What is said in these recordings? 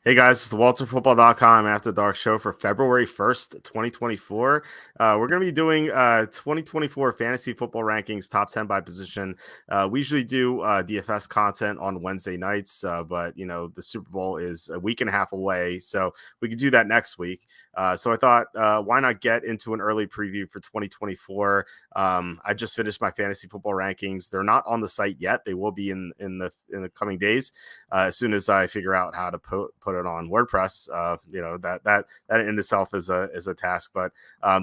Hey guys, it's the WalterFootball.com After Dark show for February 1st, 2024. We're going to be doing 2024 fantasy football rankings, top 10 by position. We usually do DFS content on Wednesday nights, but the Super Bowl is a week and a half away, so we could do that next week. So I thought, why not get into an early preview for 2024? I just finished my fantasy football rankings. They're not on the site yet. They will be in the coming days as soon as I figure out how to put it on WordPress. That in itself is a task, but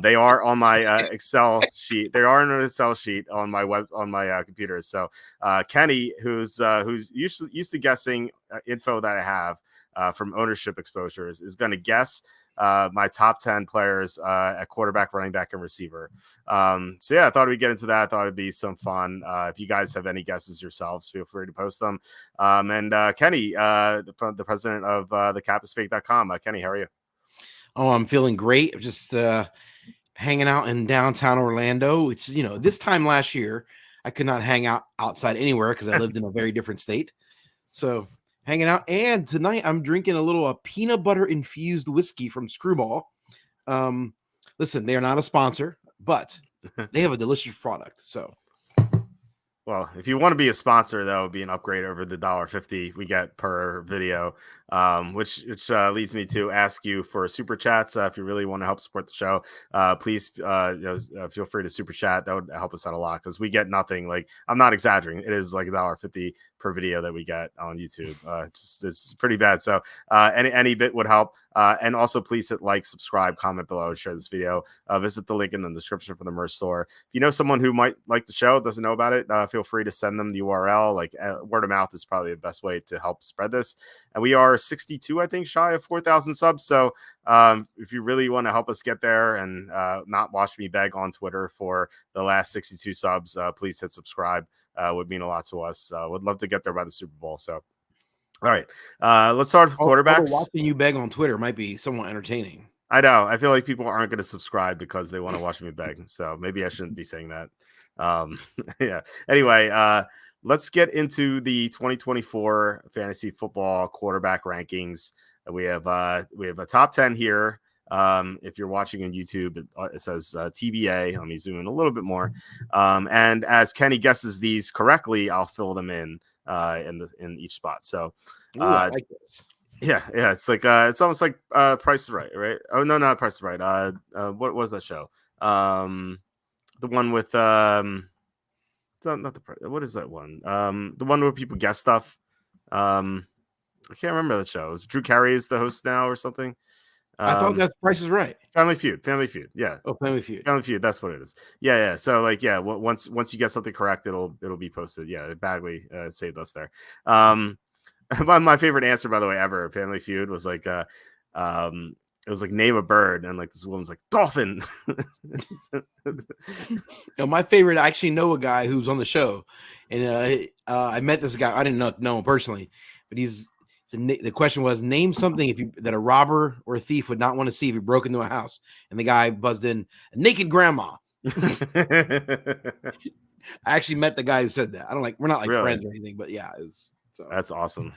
they are on my Excel sheet. They are in an Excel sheet on my computer. So Kenny, who's used to guessing info that I have from ownership exposures, is going to guess my top 10 players at quarterback, running back, and receiver. So yeah, I thought we'd get into that. I thought it'd be some fun. If you guys have any guesses yourselves, feel free to post them. And Kenny, the president of the capisfake.com. Kenny, how are you? Oh, I'm feeling great. Just hanging out in downtown Orlando. It's, this time last year, I could not hang out outside anywhere because I lived in a very different state. So hanging out. And tonight I'm drinking a little peanut butter infused whiskey from Screwball. Listen, they are not a sponsor, but they have a delicious product. So, well, if you want to be a sponsor, that would be an upgrade over the $1.50 we get per video, which leads me to ask you for super chats. If you really want to help support the show, please feel free to super chat. That would help us out a lot because we get nothing. Like, I'm not exaggerating. It is like $1.50 per video that we get on YouTube. It's pretty bad. So any bit would help. And also please hit like, subscribe, comment below, share this video. Visit the link in the description for the merch store. If you know someone who might like the show, doesn't know about it, feel free to send them the URL. Like word of mouth is probably the best way to help spread this. And we are 62, I think, shy of 4,000 subs. So if you really want to help us get there and not watch me beg on Twitter for the last 62 subs, please hit subscribe. Would mean a lot to us. Would love to get there by the Super Bowl. So, all right, let's start with quarterbacks. Watching you beg on Twitter might be somewhat entertaining. I know. I feel like people aren't going to subscribe because they want to watch me beg. So maybe I shouldn't be saying that. Yeah. Anyway, let's get into the 2024 fantasy football quarterback rankings. We have a top 10 here. If you're watching on YouTube, it says TBA. Let me zoom in a little bit more. And as Kenny guesses these correctly, I'll fill them in each spot. So, I like this. Yeah, it's like it's almost like Price is Right, right? Oh no, not Price is Right. What was that show? The one with not the what is that one? The one where people guess stuff. I can't remember the show. Is Drew Carey is the host now or something? I thought that's Price is Right. Family Feud. Yeah. Oh, Family Feud. That's what it is. Yeah. So like, yeah, once you get something correct, it'll be posted. Yeah, Bagley saved us there. My favorite answer, by the way, ever Family Feud was like, it was like name a bird, and like this woman's like dolphin. My favorite, I actually know a guy who's on the show, and I met this guy. I didn't know him personally, but the question was, name something that a robber or a thief would not want to see if he broke into a house. And the guy buzzed in, a naked grandma. I actually met the guy who said that. We're not like friends or anything, but yeah, that's awesome.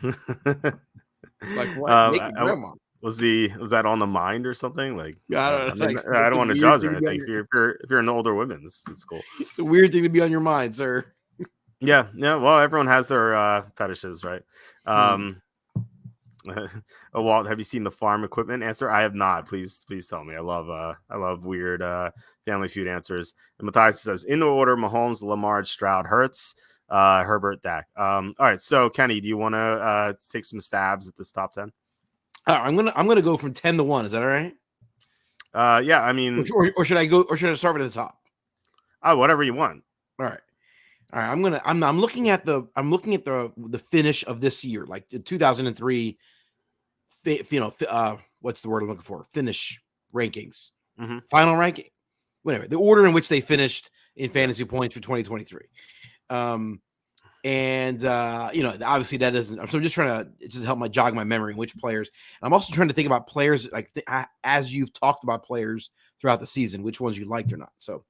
Like what? Naked grandma. Was that on the mind or something? Like, I don't know. I don't want to judge or anything. If you're an older woman, that's cool. It's a weird thing to be on your mind, sir. Yeah. Well, everyone has their fetishes, right? Walt, have you seen the farm equipment answer? I have not. Please tell me. I love weird Family Feud answers. And Matthias says, in the order: Mahomes, Lamar, Stroud, Hurts, Herbert, Dak. All right. So Kenny, do you want to take some stabs at this top 10? I'm gonna go from 10 to 1. Is that all right? Yeah. I mean, or should I go? Or should I start at the top? Whatever you want. All right. I'm looking at the finish of this year, like the 2003. What's the word I'm looking for? Finish rankings, final ranking, whatever. The order in which they finished in fantasy points for 2023. Obviously that doesn't. So I'm just trying to help jog my memory in which players. And I'm also trying to think about players as you've talked about players throughout the season, which ones you liked or not. So,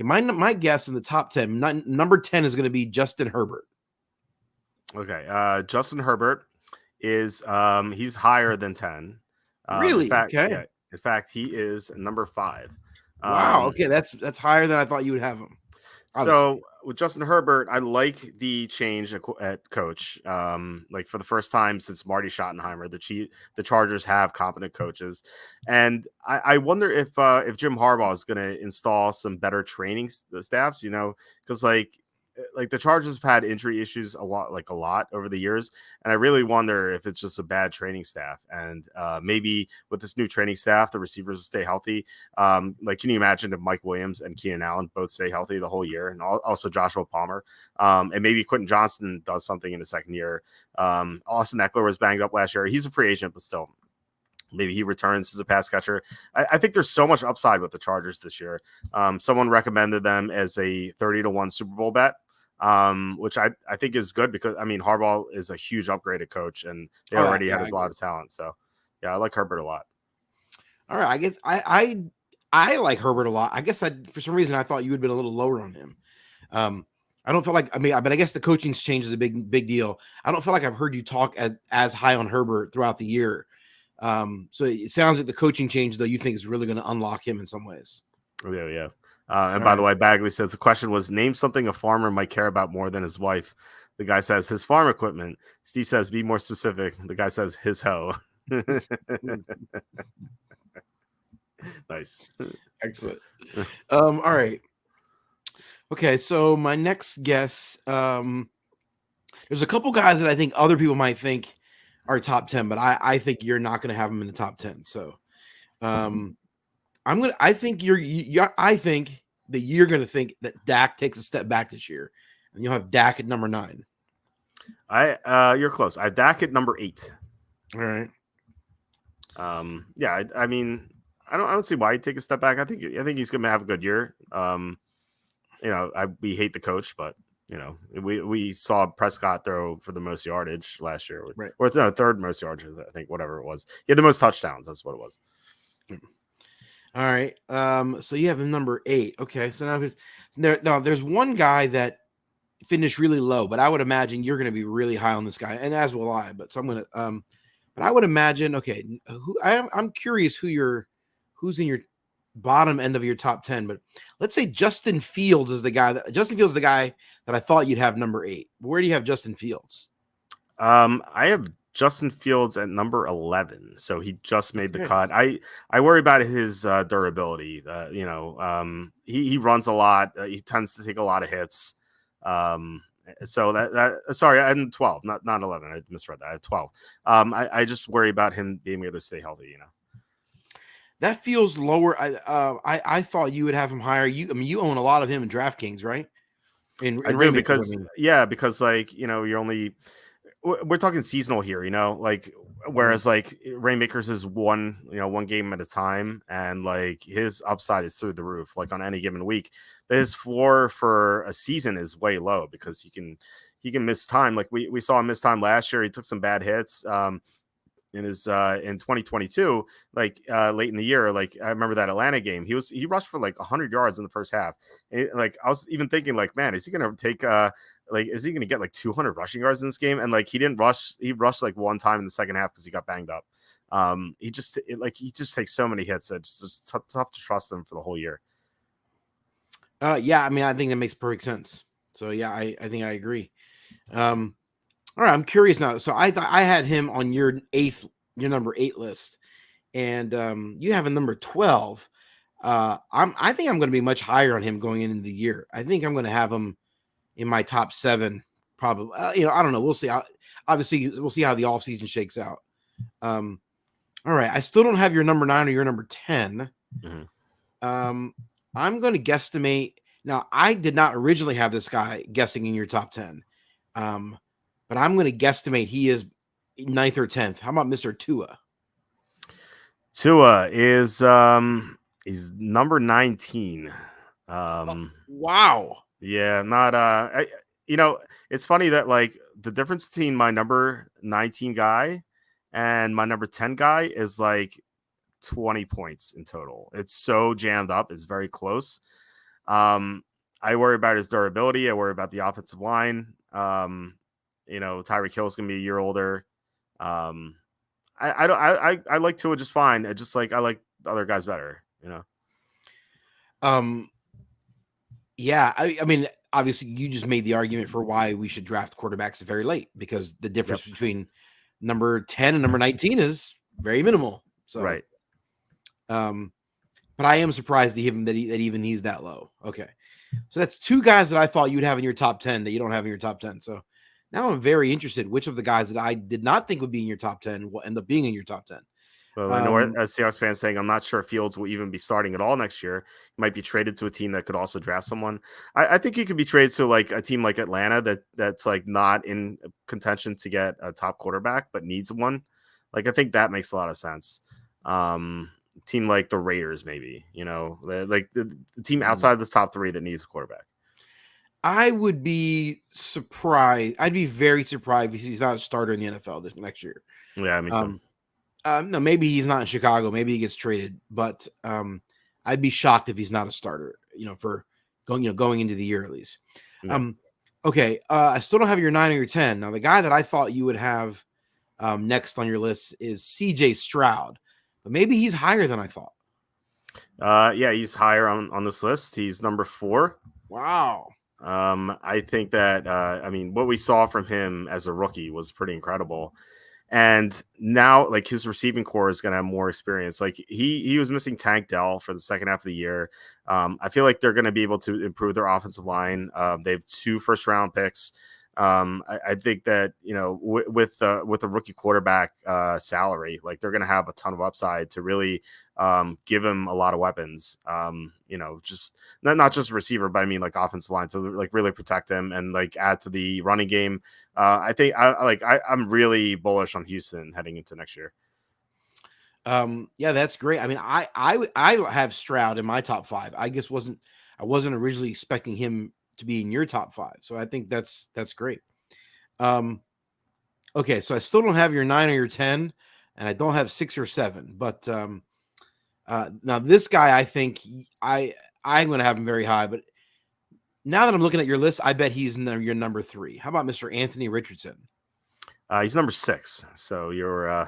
okay, my guess in the top 10, number 10 is going to be Justin Herbert. Okay, Justin Herbert is he's higher than 10. In Really? fact, Okay. yeah, in fact, he is number 5. Wow. Um, Okay, that's higher than I thought you would have him. so Obviously. with Justin Herbert, I like the change at coach. Like for the first time since Marty Schottenheimer, the Chargers have competent coaches, and I wonder if Jim Harbaugh is going to install some better training staffs. Because like the Chargers have had injury issues a lot over the years, and I really wonder if it's just a bad training staff. And maybe with this new training staff, the receivers will stay healthy. Like, can you imagine if Mike Williams and Keenan Allen both stay healthy the whole year, and also Joshua Palmer, and maybe Quentin Johnston does something in the second year. Austin Eckler was banged up last year. He's a free agent, but still. Maybe he returns as a pass catcher. I think there's so much upside with the Chargers this year. Someone recommended them as a 30-1 Super Bowl bet, which I think is good because, I mean, Harbaugh is a huge upgraded coach, and they already had a lot of talent. So, yeah, I like Herbert a lot. All right. I guess I like Herbert a lot. I guess for some reason I thought you would have been a little lower on him. I don't feel like, but I guess the coaching's change is a big deal. I don't feel like I've heard you talk as high on Herbert throughout the year. So it sounds like the coaching change, though, you think is really going to unlock him in some ways. Yeah. And by the way, Bagley says the question was, name something a farmer might care about more than his wife. The guy says his farm equipment. Steve says, be more specific. The guy says his hoe. Nice. Excellent. All right. Okay, so my next guess, there's a couple guys that I think other people might think are top 10, but I think you're not going to have them in the top 10. So I think that you're going to think that Dak takes a step back this year, and you'll have Dak at number 9. You're close. I have Dak at number 8. All right. Yeah, I mean, I don't see why he'd take a step back. I think he's going to have a good year. We hate the coach, but we saw Prescott throw for the most yardage last year, right? Or no, third most yardage, I think, whatever it was. He had the most touchdowns. That's what it was. All right. So you have him number 8. Okay. So now there's one guy that finished really low, but I would imagine you're going to be really high on this guy, and as will I. But so I'm going to but I would imagine. Okay, I'm curious who's in your bottom end of your top 10, but let's say Justin Fields is the guy that I thought you'd have number 8. Where do you have Justin Fields? I have Justin Fields at number 11, so he just made the cut. I worry about his durability. He runs a lot. He tends to take a lot of hits. So sorry, I'm 12, not 11. I misread that. I have 12. I just worry about him being able to stay healthy. That feels lower. I thought you would have him higher. You own a lot of him in DraftKings, right? I do because you're only, we're talking seasonal here, whereas like Rainmakers is one game at a time, and like his upside is through the roof, like on any given week. But his floor for a season is way low because he can miss time. Like we saw him miss time last year. He took some bad hits. In 2022, like late in the year, like I remember that Atlanta game, he rushed for like 100 yards in the first half. Like I was even thinking, like, man, is he gonna take is he gonna get like 200 rushing yards in this game? And like he didn't rush. He rushed like one time in the second half because he got banged up. He just takes so many hits that it's just tough to trust him for the whole year. Yeah, I mean, I think that makes perfect sense. So yeah, I think I agree. All right, I'm curious now. So I thought I had him on your number 8 list, and you have a number 12. I think I'm going to be much higher on him going into the year. I think I'm going to have him in my top 7, probably. I don't know. We'll see. Obviously, we'll see how the offseason shakes out. All right, I still don't have your number 9 or your number 10. Mm-hmm. I'm going to guesstimate. Now, I did not originally have this guy guessing in your top 10. But I'm going to guesstimate he is 9th or 10th. How about Mr. Tua? Tua is he's number 19. Wow. Yeah, not it's funny that like the difference between my number 19 guy and my number 10 guy is like 20 points in total. It's so jammed up. It's very close. I worry about his durability. I worry about the offensive line. Tyreek Hill is going to be a year older. Um, I don't I like Tua just fine. I like the other guys better. Um, yeah, I mean, obviously, you just made the argument for why we should draft quarterbacks very late because the difference Yep. between number 10 and number 19 is very minimal. So, Right. um, but I am surprised to him that even he's that low. Okay, so that's two guys that I thought you'd have in your top 10 that you don't have in your top 10. So now I'm very interested which of the guys that I did not think would be in your top 10 will end up being in your top 10. Well, I know a Um, Seahawks fan saying I'm not sure Fields will even be starting at all next year. He might be traded to a team that could also draft someone. I think he could be traded to like a team like Atlanta that's like not in contention to get a top quarterback but needs one. Like I think that makes a lot of sense. Team like the Raiders, maybe like the team outside the top three that needs a quarterback. I would be surprised. I'd be very surprised if he's not a starter in the NFL this next year. Yeah, me too. No, maybe he's not in Chicago. Maybe he gets traded, but I'd be shocked if he's not a starter. For going into the year at least. Yeah. Okay. I still don't have your 9 or your 10. Now, the guy that I thought you would have next on your list is C.J. Stroud, but maybe he's higher than I thought. Yeah, he's higher on this list. He's number 4. Wow. I think that what we saw from him as a rookie was pretty incredible. And now, like, his receiving core is going to have more experience. Like, he was missing Tank Dell for the second half of the year. I feel like they're going to be able to improve their offensive line. They have 2 first-round picks. I think that with the rookie quarterback salary, like they're going to have a ton of upside to really give him a lot of weapons. Just not just receiver, but I mean like offensive line to like really protect him and like add to the running game. I think I'm really bullish on Houston heading into next year. Yeah, that's great. I mean, I have Stroud in my top 5. I wasn't originally expecting him to be in your top 5. So I think that's great. Okay, so I still don't have your 9 or your 10, and I don't have 6 or 7. But now this guy, I think I'm going to have him very high. But now that I'm looking at your list, I bet he's your number 3. How about Mr. Anthony Richardson? He's number 6, so you're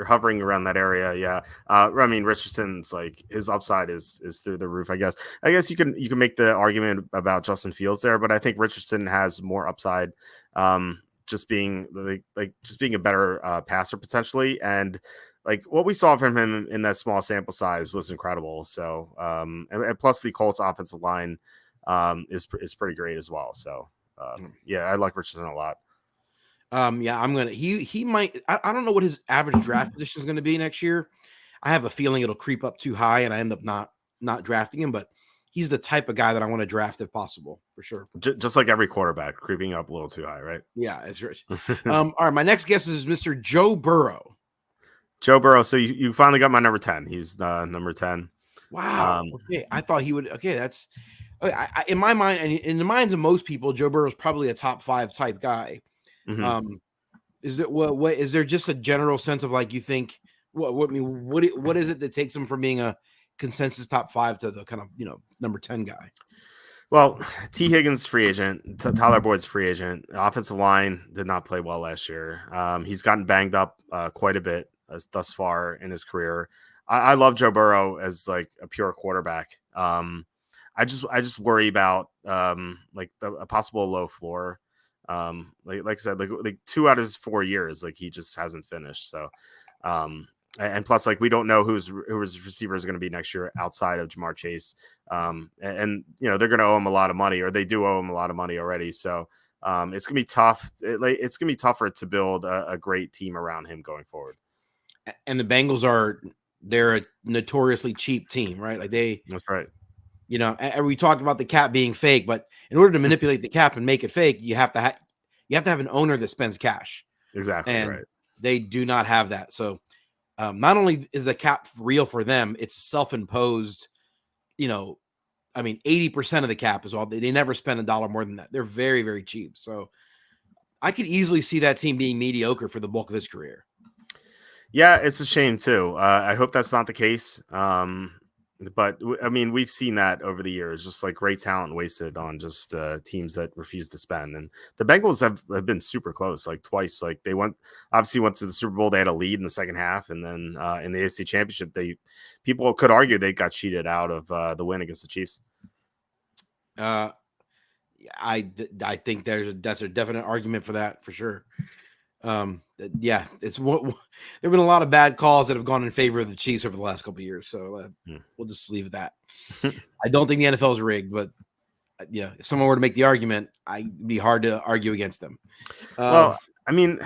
hovering around that area. Yeah, Richardson's like his upside is through the roof. I guess you can make the argument about Justin Fields there, but I think Richardson has more upside, just being a better passer potentially, and like what we saw from him in that small sample size was incredible. So, and plus the Colts offensive line is pretty great as well. So, yeah, I like Richardson a lot. Yeah, I'm gonna. He might. I don't know what his average draft position is going to be next year. I have a feeling it'll creep up too high, and I end up not drafting him. But he's the type of guy that I want to draft if possible, for sure. Just like every quarterback, creeping up a little too high, right? Yeah, that's right. All right, my next guess is Mr. Joe Burrow. Joe Burrow. So you finally got my number 10. He's number 10. Wow. Okay, I thought he would. Okay, that's in my mind, and in the minds of most people, Joe Burrow is probably a top 5 type guy. Mm-hmm. Is it what is there just a general sense of like you think what is it that takes him from being a consensus top 5 to the kind of number 10 guy? Well, T. Higgins free agent, Tyler Boyd's free agent. Offensive line did not play well last year. He's gotten banged up quite a bit thus far in his career. I love Joe Burrow as like a pure quarterback. I just worry about like a possible low floor. Like I said, like 2 out of his 4 years, like he just hasn't finished. So, and plus, like we don't know who his receiver is going to be next year outside of Jamar Chase. And they're going to owe him a lot of money, or they do owe him a lot of money already. So, it's gonna be tough. It's gonna be tougher to build a great team around him going forward. And the Bengals they're a notoriously cheap team, right? Like That's right. And we talked about the cap being fake, but in order to manipulate the cap and make it fake, you have to have an owner that spends cash. Exactly. And right. They do not have that. So not only is the cap real for them, it's self-imposed. 80% of the cap is all they never spend $1 more than that. They're very, very cheap. So I could easily see that team being mediocre for the bulk of his career. Yeah, it's a shame too. I hope that's not the case. But I mean, we've seen that over the years, just like great talent wasted on just teams that refuse to spend. And the Bengals have been super close, like twice. Like they went to the Super Bowl, they had a lead in the second half, and then in the AFC Championship, people could argue they got cheated out of the win against the Chiefs. I think that's a definite argument for that for sure. Yeah, there've been a lot of bad calls that have gone in favor of the Chiefs over the last couple of years. So we'll just leave that. I don't think the NFL is rigged, but yeah, if someone were to make the argument, it'd be hard to argue against them. Well, I mean,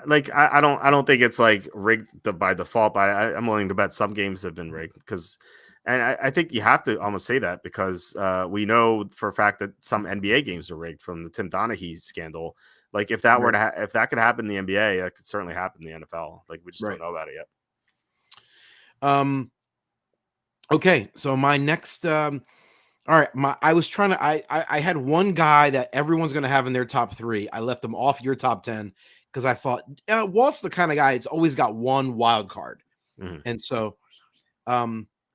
like I don't think it's like rigged by default, but I'm willing to bet some games have been rigged because. And I think you have to almost say that because we know for a fact that some NBA games are rigged from the Tim Donaghy scandal. Like if that were to if that could happen in the NBA, that could certainly happen in the NFL. Like we just don't know about it yet. Okay, so my next. All right, I had one guy that everyone's going to have in their top 3. I left him off your top 10 because I thought Walt's the kind of guy that's always got one wild card, and so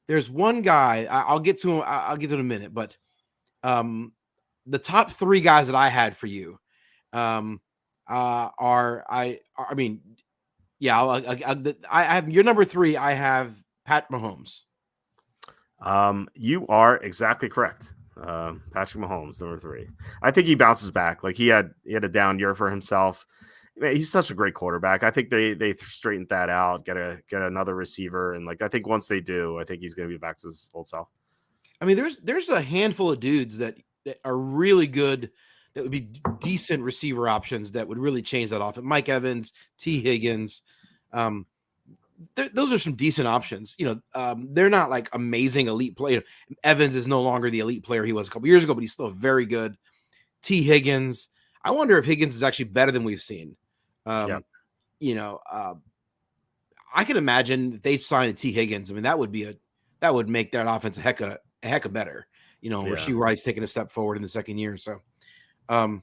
there's one guy I'll get to him. I'll get to him in a minute, but the top 3 guys that I had for you I have your number 3. I have Pat Mahomes. You are exactly correct. Patrick Mahomes, number 3. I think he bounces back. Like he had a down year for himself. Man, he's such a great quarterback. I think they straightened that out, get another receiver, and like I think once they do, I think he's going to be back to his old self. I mean, there's a handful of dudes that are really good, that would be decent receiver options that would really change that offense. Mike Evans, T. Higgins, those are some decent options. They're not like amazing elite player. Evans is no longer the elite player he was a couple years ago, but he's still very good. T. Higgins. I wonder if Higgins is actually better than we've seen. I can imagine if they signed a T. Higgins. I mean, that would make that offense a heck of better. Rasheed Rice taking a step forward in the second year. So, all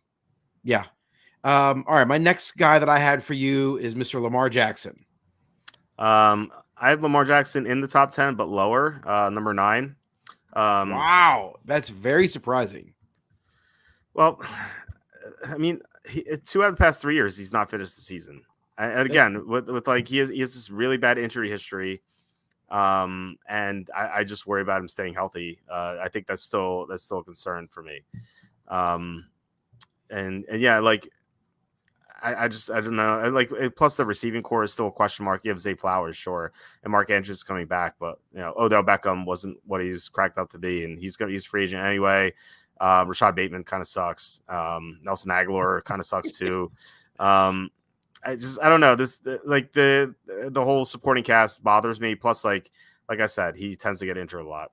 right. My next guy that I had for you is Mr. Lamar Jackson. I have Lamar Jackson in the top 10, but lower, number 9. Wow, that's very surprising. Well, I mean, 2 out of the past 3 years, he's not finished the season. And again, with like he has this really bad injury history, and I just worry about him staying healthy. I think that's still a concern for me. And yeah, like I don't know. Like plus the receiving core is still a question mark. You have Zay Flowers, sure, and Mark Andrews coming back, but Odell Beckham wasn't what he was cracked up to be, and he's free agent anyway. Rashad Bateman kind of sucks. Nelson Aguilar kind of sucks too. I don't know. The whole supporting cast bothers me. Plus, like I said, he tends to get injured a lot.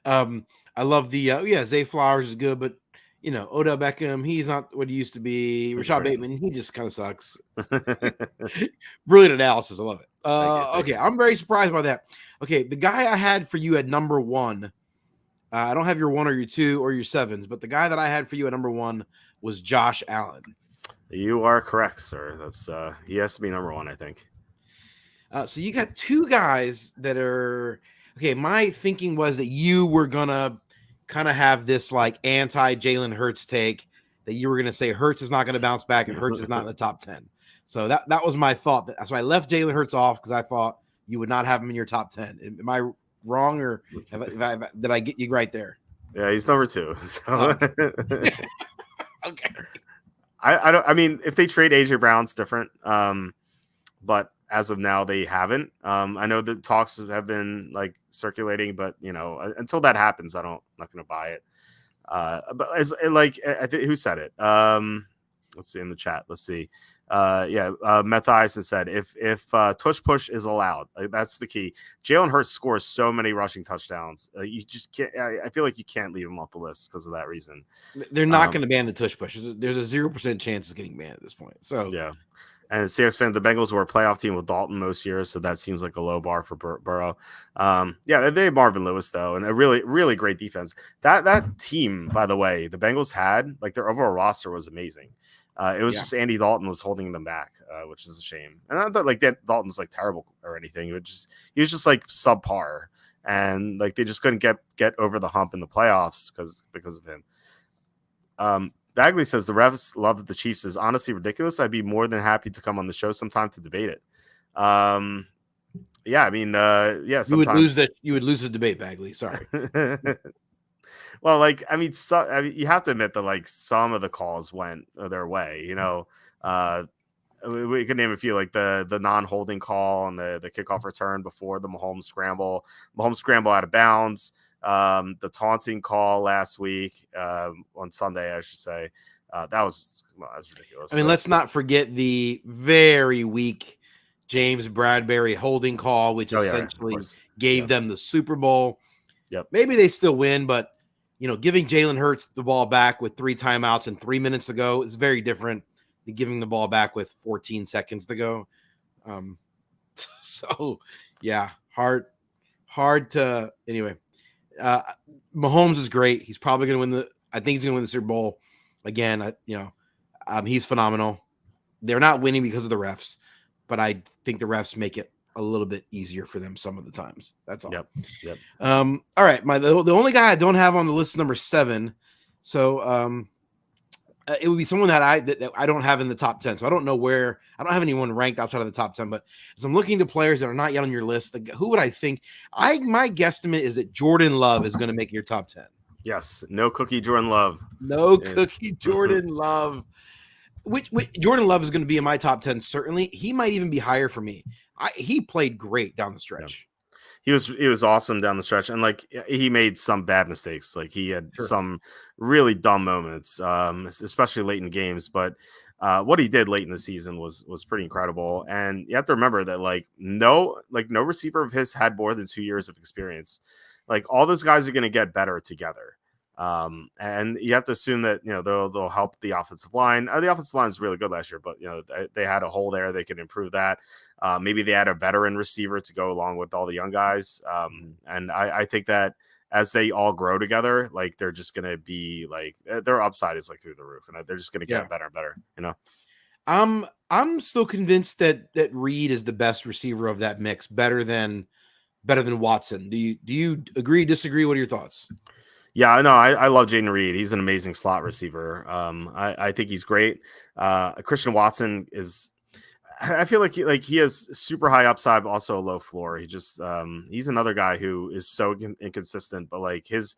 I love the Zay Flowers is good, but Odell Beckham, he's not what he used to be. Rashad Bateman, he just kind of sucks. Brilliant analysis. I love it. Okay, I'm very surprised by that. Okay, the guy I had for you at number 1. I don't have your 1 or your 2 or your 7s, but the guy that I had for you at number 1 was Josh Allen. You are correct, sir. That's he has to be number 1, I think. So you got 2 guys that are okay. My thinking was that you were gonna kind of have this like anti Jalen Hurts take, that you were gonna say Hurts is not gonna bounce back and Hurts is not in the top 10. So that was my thought. So I left Jalen Hurts off because I thought you would not have him in your top 10. Am I wrong, or did I get you right there? Yeah, he's number 2. So. Okay. I mean, if they trade AJ Brown's different. But as of now, they haven't. I know the talks have been like circulating, but until that happens, I'm not going to buy it. But I think who said it? Let's see in the chat. Let's see. Matthias said if tush push is allowed, that's the key. Jalen Hurts scores so many rushing touchdowns. You just can't. I feel like you can't leave him off the list because of that reason. They're not going to ban the tush push. There's a 0% chance of getting banned at this point. So yeah. And Seahawks fan, the Bengals were a playoff team with Dalton most years, so that seems like a low bar for Burrow. They have Marvin Lewis though, and a really, really great defense. That team, by the way, the Bengals had, like, their overall roster was amazing. It was just Andy Dalton was holding them back, which is a shame. And not that like that Dalton's like terrible or anything. He was just like subpar, and like they just couldn't get over the hump in the playoffs because of him. Bagley says the refs love the Chiefs is honestly ridiculous. I'd be more than happy to come on the show sometime to debate it. Yeah, I mean, yeah, you would lose the debate, Bagley. Sorry. Well, like, I mean, you have to admit that like some of the calls went their way. We could name a few, like the non-holding call on the kickoff return before the Mahomes scramble out of bounds. The taunting call last week on Sunday, I should say, that was ridiculous. I mean, let's not forget the very weak James Bradbury holding call, which essentially gave them the Super Bowl. Yep. Maybe they still win, but giving Jalen Hurts the ball back with 3 timeouts and 3 minutes to go is very different than giving the ball back with 14 seconds to go. So yeah, hard to anyway. Mahomes is great. He's probably going to I think he's going to win the Super Bowl again. He's phenomenal. They're not winning because of the refs, but I think the refs make it a little bit easier for them some of the times. That's all. Yep. All right. The only guy I don't have on the list is number 7. So it would be someone that I don't have in the top 10. So I don't know where. I don't have anyone ranked outside of the top 10. But as I'm looking to players that are not yet on your list, who would I think? My guesstimate is that Jordan Love is going to make your top 10. Yes. No cookie Jordan Love. No cookie Jordan Love. Which Jordan Love is going to be in my top 10. Certainly, he might even be higher for me. He played great down the stretch. Yeah. He was awesome down the stretch, and like he made some bad mistakes. Like he had some really dumb moments, especially late in games. But what he did late in the season was pretty incredible. And you have to remember that no receiver of his had more than 2 years of experience. Like all those guys are going to get better together. And you have to assume that they'll help the offensive line. The offensive line is really good last year, but they had a hole there. They could improve that. Maybe they had a veteran receiver to go along with all the young guys. And I think that as they all grow together, like they're just gonna be like their upside is like through the roof, and they're just gonna get better and better. I'm still convinced that Reed is the best receiver of that mix, better than Watson. Do you agree? Disagree? What are your thoughts? Yeah, no, I love Jaden Reed. He's an amazing slot receiver. I think he's great. Christian Watson is. I feel like he has super high upside, but also a low floor. He's another guy who is so inconsistent, but like his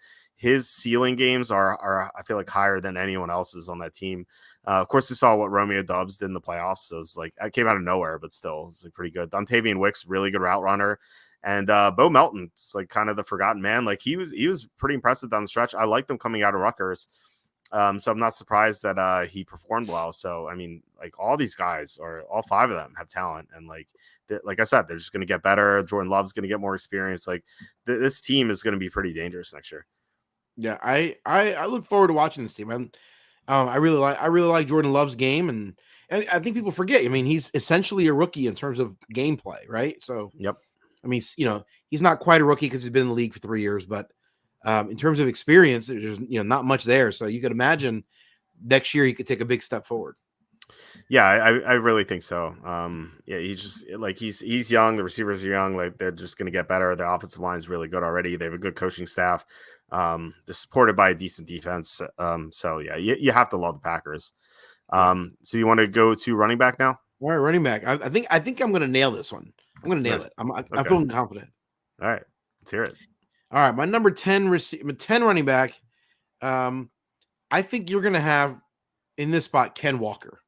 ceiling games are I feel like higher than anyone else's on that team. Of course, we saw what Romeo Doubs did in the playoffs. So it was like I came out of nowhere, but still, it's like pretty good. Dontavian Wicks, really good route runner. And Bo Melton, it's like kind of the forgotten man. Like he was pretty impressive down the stretch. I liked him coming out of Rutgers. So I'm not surprised that he performed well. So, I mean, like all these guys all 5 of them have talent. And like I said, they're just going to get better. Jordan Love's going to get more experience. Like this team is going to be pretty dangerous next year. Yeah. I look forward to watching this team. I really like Jordan Love's game. And I think people forget, I mean, he's essentially a rookie in terms of gameplay, right? So, yep. I mean, he's not quite a rookie because he's been in the league for 3 years, but in terms of experience, there's not much there. So you could imagine next year he could take a big step forward. Yeah, I really think so. Yeah, he's just like he's young. The receivers are young. Like they're just going to get better. The offensive line is really good already. They have a good coaching staff. They're supported by a decent defense. So yeah, you have to love the Packers. So you want to go to running back now? All right, running back. I think I'm going to nail this one. I'm going to nail it. I'm feeling confident. All right, let's hear it. All right, my number 10 running back. I think you're going to have in this spot Ken Walker.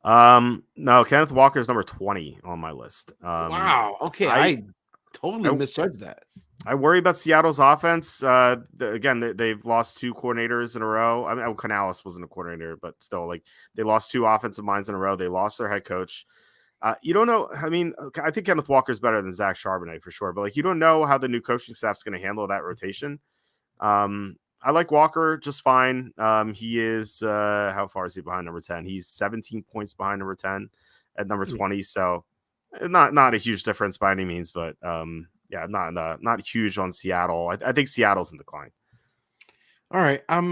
No, Kenneth Walker is number 20 on my list. Wow. Okay, I totally misjudged that. I worry about Seattle's offense. Again, they've lost 2 coordinators in a row. I mean, Canales wasn't a coordinator, but still, like they lost 2 offensive minds in a row. They lost their head coach. You don't know. I mean, I think Kenneth Walker is better than Zach Charbonnet for sure, but like you don't know how the new coaching staff is going to handle that rotation. I like Walker just fine. He is how far is he behind number 10? He's 17 points behind number 10 at number 20. So not a huge difference by any means, but yeah, not huge on Seattle. I think Seattle's in decline. All right, I'm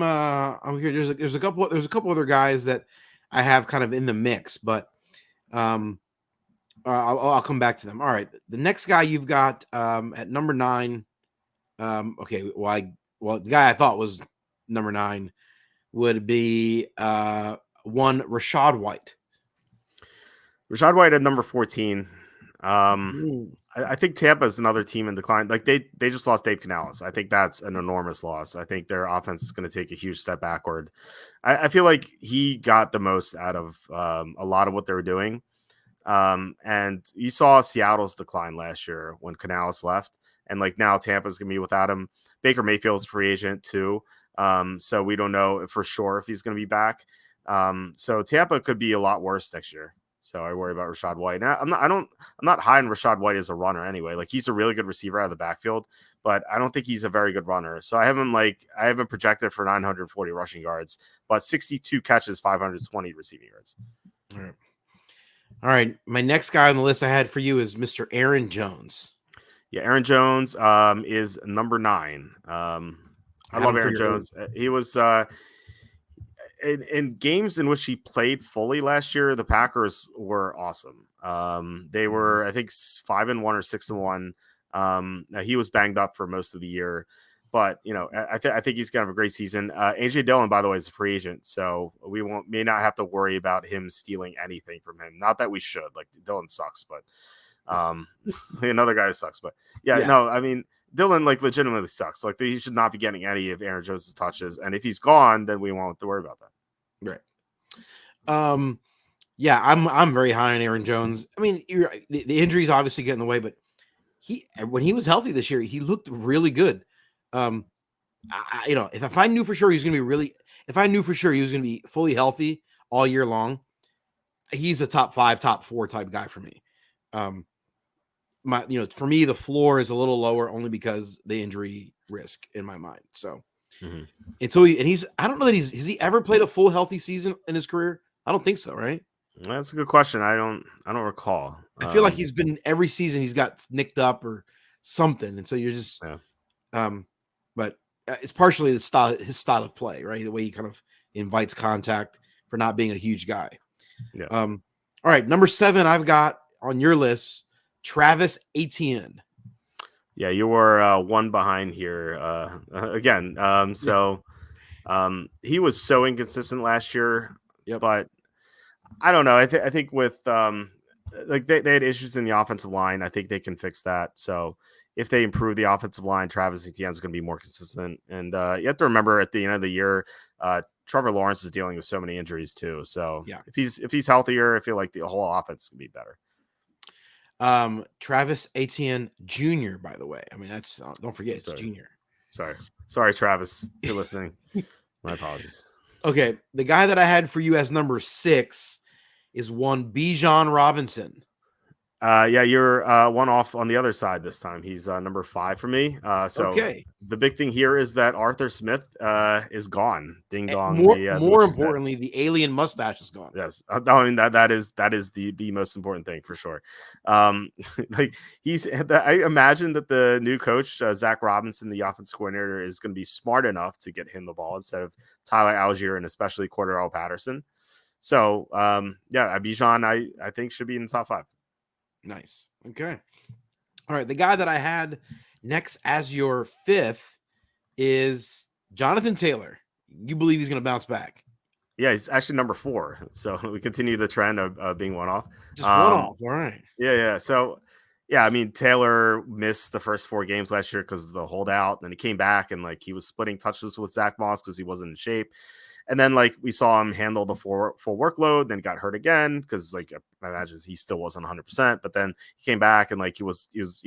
here. There's a couple other guys that I have kind of in the mix, but um, I'll come back to them. All right, the next guy you've got at number 9. Okay, well the guy I thought was number 9 would be one Rashad White. Rashad White at number 14. Mm. I think Tampa is another team in decline. Like they just lost Dave Canales. I think that's an enormous loss. I think their offense is going to take a huge step backward. I feel like he got the most out of a lot of what they were doing. And you saw Seattle's decline last year when Canales left, and like now Tampa's going to be without him. Baker Mayfield's free agent too. So we don't know for sure if he's going to be back. So Tampa could be a lot worse next year. So I worry about Rashad White. Now, I'm not high on Rashad White as a runner anyway. Like he's a really good receiver out of the backfield, but I don't think he's a very good runner. So I haven't projected for 940 rushing yards, but 62 catches, 520 receiving yards. All right. My next guy on the list I had for you is Mr. Aaron Jones. Yeah, Aaron Jones is number 9. I love Aaron Jones. He was in games in which he played fully last year, the Packers were awesome. They were, I think, 5-1 or 6-1. Now he was banged up for most of the year, but I think he's gonna have a great season. AJ Dillon, by the way, is a free agent, so we may not have to worry about him stealing anything from him. Not that we should. Like Dillon sucks, but another guy who sucks. But no, I mean Dillon like legitimately sucks. Like he should not be getting any of Aaron Jones' touches, and if he's gone, then we won't have to worry about that. Right. Yeah, I'm very high on Aaron Jones. I mean, the injuries obviously get in the way, but when he was healthy this year, he looked really good. If I knew for sure he was going to be fully healthy all year long, he's a top 5, top 4 type guy for me. For me, the floor is a little lower only because the injury risk in my mind. So I don't know that has he ever played a full healthy season in his career? I don't think so, right? That's a good question. I don't recall. I feel like he's been every season he's got nicked up or something, and so you're just, but it's partially his style of play, right? The way he kind of invites contact for not being a huge guy. Yeah. All right, number 7 I've got on your list, Travis Etienne. Yeah, you were one behind here again. He was so inconsistent last year, but I don't know. I think with like they had issues in the offensive line. I think they can fix that. So if they improve the offensive line, Travis Etienne is going to be more consistent. And you have to remember at the end of the year, Trevor Lawrence is dealing with so many injuries too. So if he's healthier, I feel like the whole offense can be better. Travis Etienne Jr., by the way. I mean, that's don't forget it's Junior. Sorry, Travis. You're listening. My apologies. Okay, the guy that I had for you as number 6 is one Bijan Robinson. You're one off on the other side this time. He's number 5 for me. The big thing here is that Arthur Smith is gone. Ding dong. More importantly, the alien mustache is gone. Yes, I mean that is the most important thing for sure. Like I imagine that the new coach Zach Robinson, the offensive coordinator, is going to be smart enough to get him the ball instead of Tyler Algier and especially Cordero Patterson. So Bijan I think should be in the top 5. Nice. Okay. All right. The guy that I had next as your 5th is Jonathan Taylor. You believe he's going to bounce back? Yeah, he's actually number 4. So we continue the trend of being one off. Just one off. All right. Yeah. So, I mean, Taylor missed the first 4 games last year because of the holdout. Then he came back and like he was splitting touches with Zach Moss because he wasn't in shape. And then like we saw him handle the full workload, then got hurt again because like I imagine he still wasn't 100%. But then he came back and like he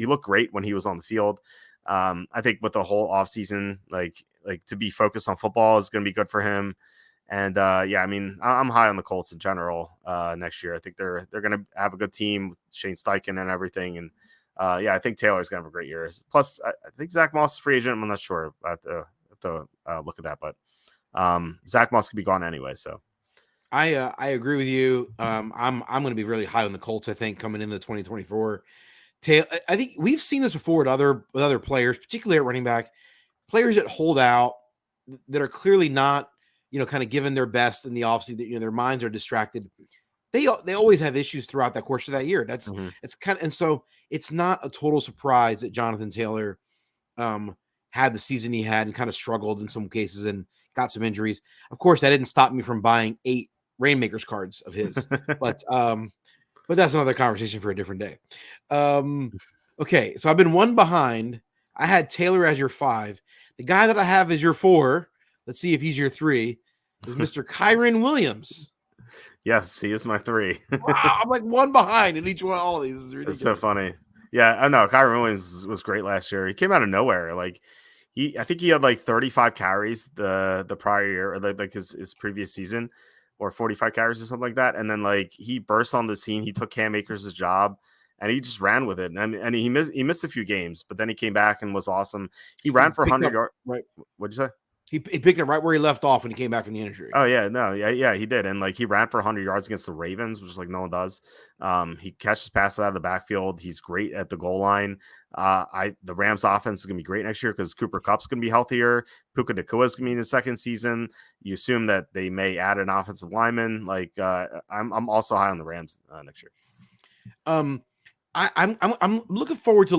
looked great when he was on the field. I think with the whole offseason, like to be focused on football is going to be good for him. And I mean I'm high on the Colts in general next year. I think they're going to have a good team with Shane Steichen and everything. And I think Taylor's going to have a great year. Plus I think Zach Moss is free agent. I'm not sure. I have to look at that, but. Zach Moss could be gone anyway, so I agree with you. I'm going to be really high on the Colts. I think coming into 2024, I think we've seen this before with other players, particularly at running back, players that hold out that are clearly not, kind of given their best in the offseason, their minds are distracted. They always have issues throughout that course of that year. It's kind of, and so it's not a total surprise that Jonathan Taylor had the season he had and kind of struggled in some cases and got some injuries. Of course, that didn't stop me from buying 8 Rainmakers cards of his, but that's another conversation for a different day. Okay, so I've been one behind. I had Taylor as your 5. The guy that I have as your 4, let's see if he's your 3, is Mr. Kyren Williams. Yes, he is my 3. Wow, I'm like one behind in each one. All of these is ridiculous. It's so funny. Yeah, I know. Kyren Williams was great last year. He came out of nowhere. Like I think he had like 35 carries the prior year, or like his previous season, or 45 carries or something like that. And then like he burst on the scene. He took Cam Akers' job, and he just ran with it. And he missed a few games, but then he came back and was awesome. He ran for 100 yards. Right? What'd you say? He picked it right where he left off when he came back from the injury. Oh yeah, no, yeah, he did, and like he ran for 100 yards against the Ravens, which is like no one does. He catches passes out of the backfield. He's great at the goal line. The Rams offense is gonna be great next year because Cooper Kupp's gonna be healthier. Puka Nacua is gonna be in his second season. You assume that they may add an offensive lineman. Like I'm also high on the Rams next year. I'm looking forward to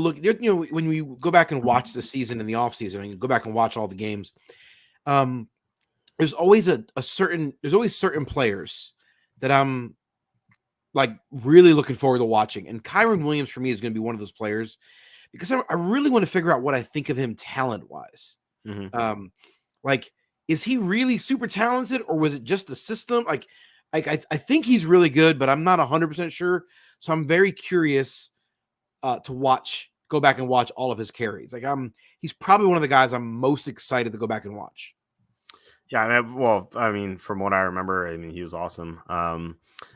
when we go back and watch the season in the offseason and you go back and watch all the games. There's always certain players that I'm like really looking forward to watching. And Kyren Williams for me is going to be one of those players because I really want to figure out what I think of him talent wise. Mm-hmm. Like, is he really super talented or was it just the system? Like I think he's really good, but I'm not 100% sure. So I'm very curious to go back and watch all of his carries. Like he's probably one of the guys I'm most excited to go back and watch. Yeah, I mean, from what I remember, he was awesome.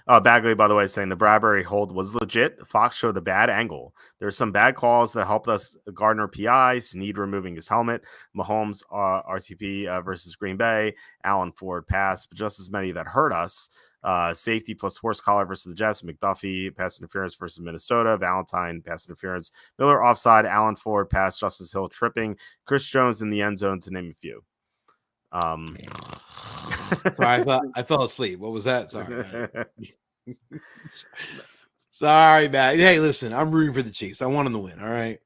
Bagley, by the way, saying the Bradbury hold was legit. Fox showed the bad angle. There's some bad calls that helped us. Gardner PI, Snead removing his helmet, Mahomes RTP versus Green Bay, Allen Ford pass, but just as many that hurt us. Safety plus horse collar versus the Jets, McDuffie pass interference versus Minnesota, Valentine pass interference, Miller offside, Allen Ford pass, Justice Hill tripping, Chris Jones in the end zone, to name a few. Sorry, I fell asleep. What was that? Sorry. Sorry, man. Hey, listen, I'm rooting for the Chiefs. I want them to win. All right.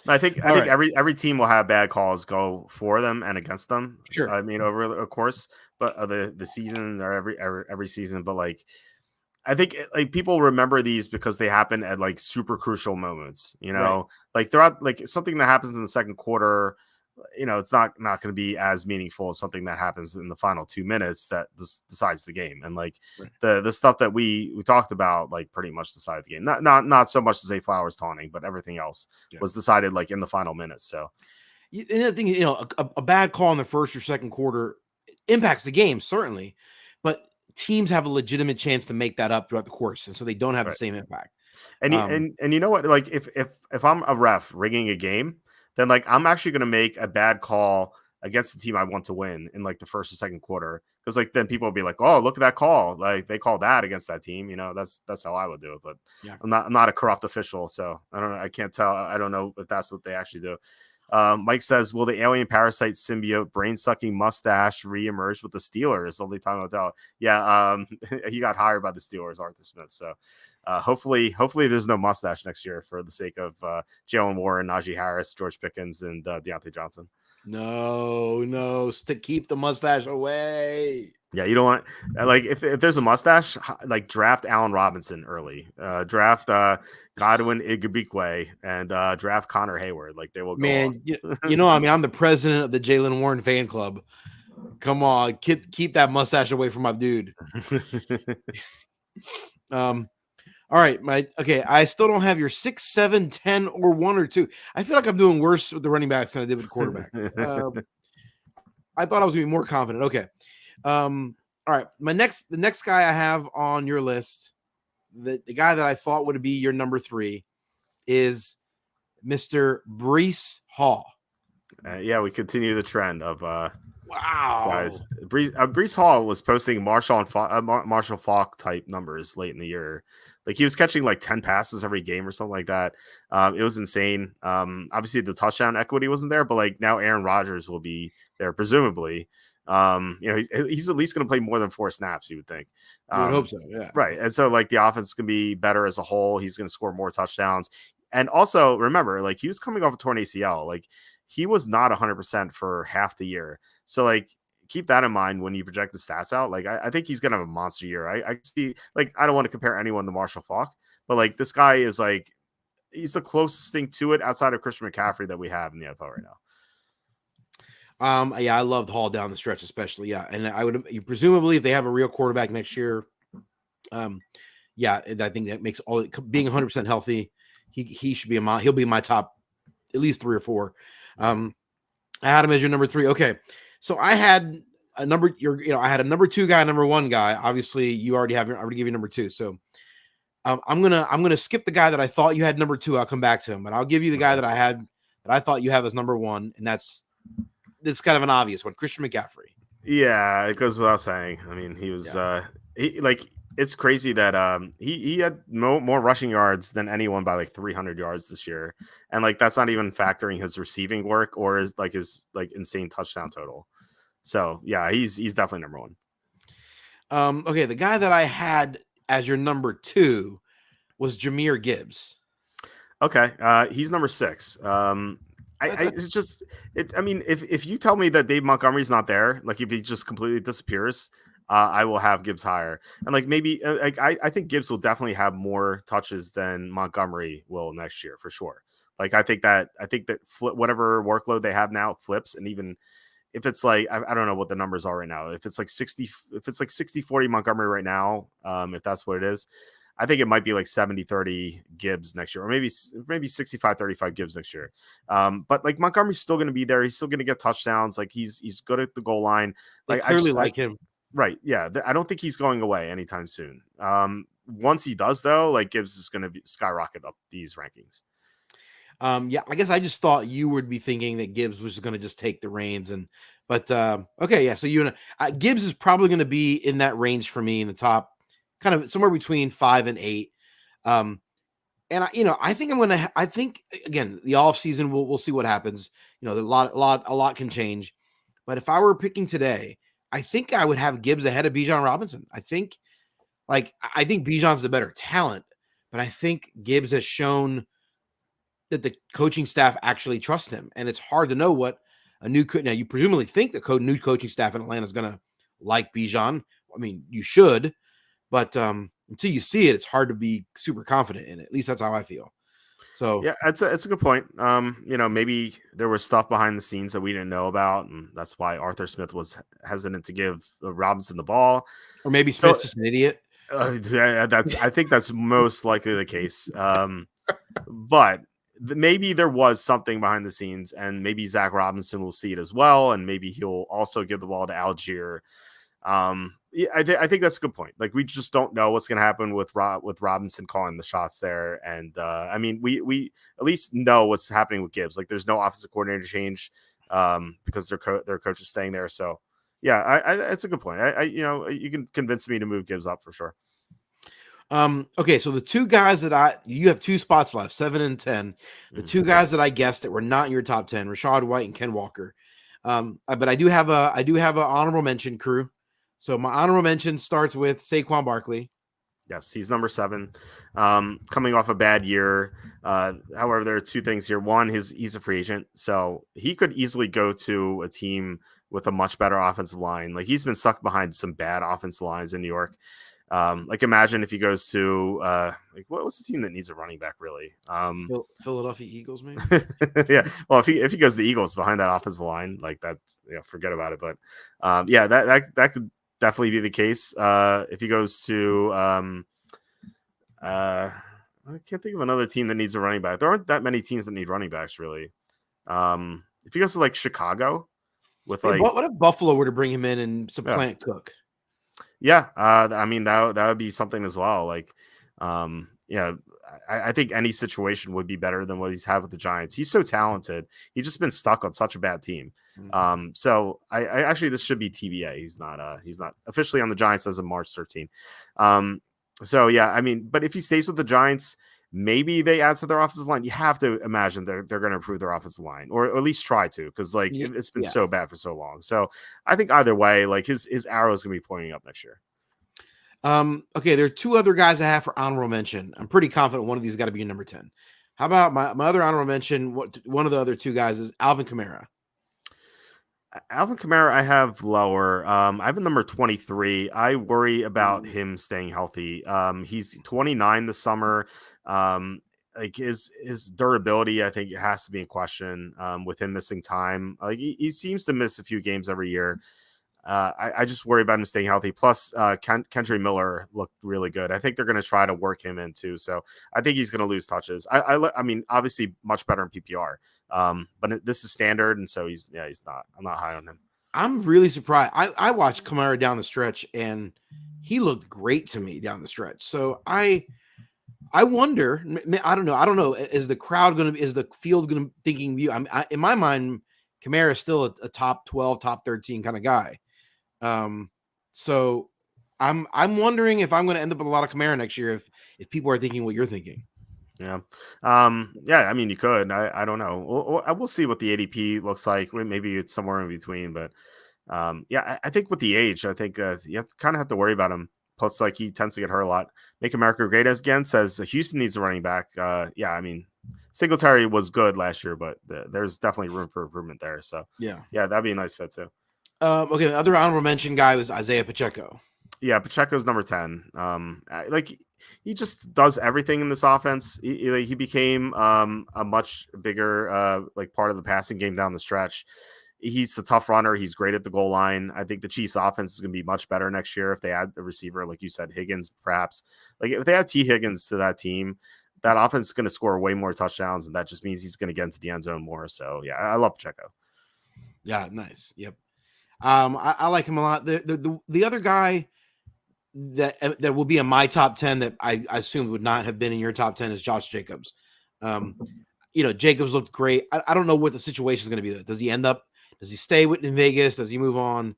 I think every team will have bad calls go for them and against them. Sure. I mean, over the course, but the season or every season. But like, I think like people remember these because they happen at like super crucial moments. Right. Like throughout like something that happens in the second quarter. It's not going to be as meaningful as something that happens in the final 2 minutes that decides the game. And like the stuff that we talked about, like pretty much decided the game. Not so much to say Flowers taunting, but everything else was decided like in the final minutes. So, and I think a bad call in the first or second quarter impacts the game certainly, but teams have a legitimate chance to make that up throughout the course, and so they don't have the same impact. And and you know what? Like if I'm a ref rigging a game, then like I'm actually going to make a bad call against the team I want to win in like the first or second quarter, because like then people will be like, oh, look at that call, like they called that against that team. That's how I would do it. But yeah. I'm not a corrupt official, so I don't know. I can't tell. I don't know if that's what they actually do. Mike says, will the alien parasite symbiote brain sucking mustache reemerge with the Steelers? Only time will tell. Yeah, he got hired by the Steelers, Arthur Smith. So hopefully there's no mustache next year for the sake of Jalen Warren, Najee Harris, George Pickens, and Deontay Johnson. No, keep the mustache away. Yeah, you don't want like if there's a mustache, like draft Allen Robinson early, draft Godwin Igabikwe, and draft Connor Hayward. Like they will go. Man, I'm the president of the Jalen Warren fan club. Come on, keep that mustache away from my dude. All right, I still don't have your 6, 7, 10, or 1 or 2. I feel like I'm doing worse with the running backs than I did with the quarterbacks. I thought I was gonna be more confident. Okay. All right. The next guy I have on your list, the guy that I thought would be your number 3 is Mr. Breece Hall. We continue the trend of wow, guys. Breece Hall was posting Marshall Falk type numbers late in the year. Like he was catching like 10 passes every game or something like that. It was insane. Obviously the touchdown equity wasn't there, but like now Aaron Rodgers will be there presumably. He's at least going to play more than 4 snaps, you would think. You would hope so, yeah. Right. And so like the offense can be better as a whole. He's going to score more touchdowns. And also remember, like he was coming off a torn ACL. Like he was not 100% for half the year. So like keep that in mind when you project the stats out. Like I think he's going to have a monster year. I see, like, I don't want to compare anyone to Marshall Faulk, but like this guy is like, he's the closest thing to it outside of Christian McCaffrey that we have in the NFL right now. Yeah, I loved Hall down the stretch, especially. Yeah, and I would presumably if they have a real quarterback next year, yeah, I think that makes all being 100% healthy. He should be he'll be in my top at least 3 or 4. I had him as your number 3. Okay, so I had a number. I had a number 2 guy, number 1 guy. Obviously, I already give you number 2. So I'm gonna skip the guy that I thought you had number 2. I'll come back to him, but I'll give you the guy that I thought you have as number 1, and that's kind of an obvious one, Christian McCaffrey. Yeah, it goes without saying. I mean, he was it's crazy that he had more rushing yards than anyone by like 300 yards this year, and like that's not even factoring his receiving work or his insane touchdown total. So yeah, he's definitely number 1. Okay, the guy that I had as your number 2 was Jahmyr Gibbs. Okay, he's number 6. If you tell me that Dave Montgomery's not there, like if he just completely disappears, I will have Gibbs higher. And like maybe I think Gibbs will definitely have more touches than Montgomery will next year for sure. Like I think that whatever workload they have now flips, and even if it's like I don't know what the numbers are right now. If it's like 60-40 Montgomery right now, if that's what it is. I think it might be like 70-30 Gibbs next year, or maybe 65-35 Gibbs next year. But like Montgomery's still going to be there. He's still going to get touchdowns. Like he's good at the goal line. Like I clearly like him. Right. Yeah. I don't think he's going away anytime soon. Once he does though, like Gibbs is going to skyrocket up these rankings. Yeah, I guess I just thought you would be thinking that Gibbs was going to just take the reins, but okay, yeah. So Gibbs is probably going to be in that range for me in the top, kind of somewhere between 5 and 8. And I think again, the off season we'll see what happens. A lot can change, but if I were picking today, I think I would have Gibbs ahead of Bijan Robinson. I think Bijan's the better talent, but I think Gibbs has shown that the coaching staff actually trusts him, and it's hard to know what now you presumably think the new coaching staff in Atlanta is going to like Bijan. I mean, you should, but until you see it, it's hard to be super confident in it. At least that's how I feel. So yeah, it's a good point. Maybe there was stuff behind the scenes that we didn't know about, and that's why Arthur Smith was hesitant to give Robinson the ball, or maybe Smith's just an idiot. I think that's most likely the case. But maybe there was something behind the scenes, and maybe Zach Robinson will see it as well, and maybe he'll also give the ball to Algier. I think that's a good point. Like we just don't know what's going to happen with Robinson calling the shots there, and we at least know what's happening with Gibbs. Like there's no offensive coordinator change because their coach is staying there. So yeah, it's a good point. You can convince me to move Gibbs up for sure. Okay, so the 2 guys that you have 2 spots left, 7 and 10. The 2 guys that I guessed that were not in your top 10, Rachaad White and Ken Walker. But I do have an honorable mention crew. So my honorable mention starts with Saquon Barkley. Yes, he's number 7, coming off a bad year. However, there are 2 things here. One, he's a free agent, so he could easily go to a team with a much better offensive line. Like he's been stuck behind some bad offensive lines in New York. Like imagine if he goes to what's the team that needs a running back really? Philadelphia Eagles, maybe. Yeah. Well, if he goes to the Eagles behind that offensive line, like that's forget about it. But that could definitely be the case. If he goes to I can't think of another team that needs a running back. There aren't that many teams that need running backs really. If he goes to like Chicago with what if Buffalo were to bring him in and supplant Cook? Yeah, that would be something as well. Like, I think any situation would be better than what he's had with the Giants. He's so talented. He's just been stuck on such a bad team. Mm-hmm. So I actually this should be TBA. He's not officially on the Giants as of March 13. So yeah, I mean, but if he stays with the Giants, maybe they add to their offensive line. You have to imagine they're going to improve their offensive line, or at least try to, because like it's been Yeah. so bad for so long. So I think either way, like his arrow is going to be pointing up next year. Okay, there are two other guys I have for honorable mention. I'm pretty confident one of these got to be number 10. How about my other honorable mention? One of the other two guys is Alvin Kamara. Alvin Kamara, I have lower. I have a number 23. I worry about him staying healthy. He's 29 this summer. Like his durability, I think it has to be in question. With him missing time, like he seems to miss a few games every year. I just worry about him staying healthy. Plus, Kendry Miller looked really good. I think they're going to try to work him in too. So I think he's going to lose touches. I mean, obviously much better in PPR. But this is standard, and so he's not. I'm not high on him. I'm really surprised. I watched Kamara down the stretch, and he looked great to me down the stretch. So I wonder. I don't know. I don't know. Is the crowd going to? Is the field going to thinking you? In my mind, Kamara is still a top 12, top 13 kind of guy. So I'm wondering if I'm going to end up with a lot of Kamara next year if people are thinking what you're thinking. Yeah. Yeah, I mean, you could. I don't know. We'll see what the ADP looks like. Maybe it's somewhere in between, but yeah, I think with the age, I think you kind of have to worry about him. Plus, like he tends to get hurt a lot. Make America Great Again says Houston needs a running back. Yeah, I mean, Singletary was good last year, but there's definitely room for improvement there. So yeah, that'd be a nice fit too. Okay, the other honorable mention guy was Isaiah Pacheco. Yeah, Pacheco's number 10. Like he just does everything in this offense. He became a much bigger like part of the passing game down the stretch. He's a tough runner. He's great at the goal line. I think the Chiefs' offense is going to be much better next year if they add the receiver, like you said, Higgins, perhaps. Like if they add T. Higgins to that team, that offense is going to score way more touchdowns, and that just means he's going to get into the end zone more. So yeah, I love Pacheco. Yeah, nice. Yep. I like him a lot. The other guy that will be in my top 10 that I assumed would not have been in your top 10 is Josh Jacobs. Jacobs looked great. I don't know what the situation is going to be. Does he stay in Vegas? Does he move on?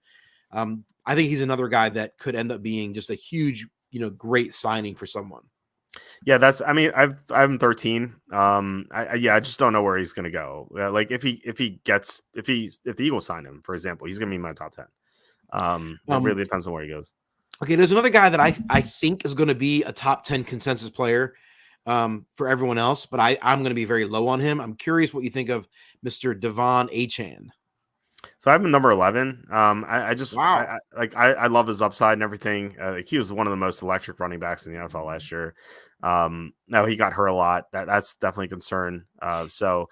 I think he's another guy that could end up being just a huge, great signing for someone. Yeah, I'm 13. I just don't know where he's going to go. Like if the Eagles sign him, for example, he's going to be in my top 10. It really depends on where he goes. Okay, there's another guy that I think is going to be a top 10 consensus player for everyone else, but I'm going to be very low on him. I'm curious what you think of Mr. Devon Achane. So I have him number 11. I just wow. I love his upside and everything. Like he was one of the most electric running backs in the NFL last year. Now he got hurt a lot. That's definitely a concern. So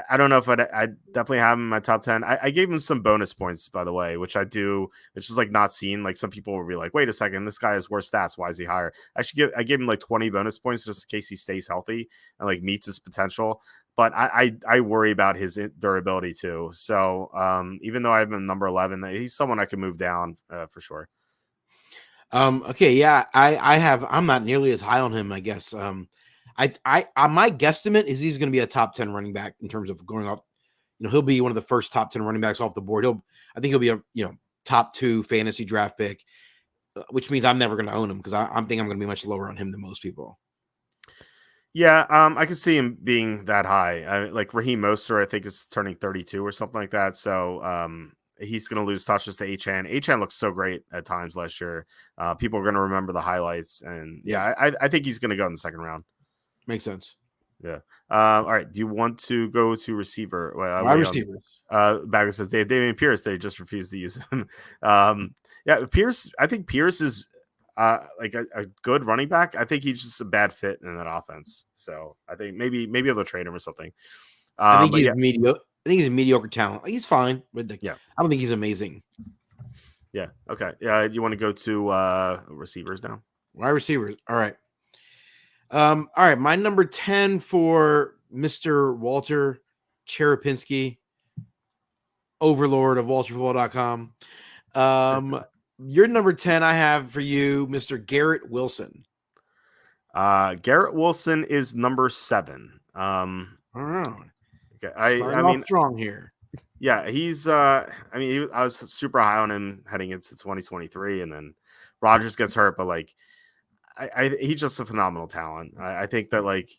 I don't know if I definitely have him in my top 10. I gave him some bonus points, by the way, which I do. It's just like not seen. Like some people will be like, wait a second, this guy has worse stats. Why is he higher? I gave him like 20 bonus points just in case he stays healthy and like meets his potential. But I worry about his durability too. So even though I have him number 11, he's someone I can move down for sure. Okay, yeah, I'm not nearly as high on him, I guess. My guesstimate is he's going to be a top 10 running back in terms of going off. He'll be one of the first top 10 running backs off the board. I think he'll be a top 2 fantasy draft pick, which means I'm never going to own him because I think I'm going to be much lower on him than most people. Yeah, I can see him being that high. Like Raheem Mostert, I think is turning 32 or something like that. So he's going to lose touches to Achane. Achane looks so great at times last year. People are going to remember the highlights, and yeah, I think he's going to go in the second round. Makes sense. Yeah. All right. Do you want to go to receiver? Wide receivers. Baggett says Damian Pierce. They just refuse to use him. Yeah, Pierce. I think Pierce is like a good running back. I think he's just a bad fit in that offense. So I think maybe they'll trade him or something. I think he's mediocre. I think he's a mediocre talent. He's fine, but I don't think he's amazing. Yeah. Okay. Yeah. You want to go to receivers now? Wide receivers. All right. All right. My number 10 for Mr. Walter Cherepinski, overlord of WalterFootball.com. Your number 10 I have for you, Mr. Garrett Wilson. Garrett Wilson is number 7. All right. Okay. I mean, strong here. Yeah, he's. I was super high on him heading into 2023, and then Rodgers gets hurt. But like, he's just a phenomenal talent. I think that like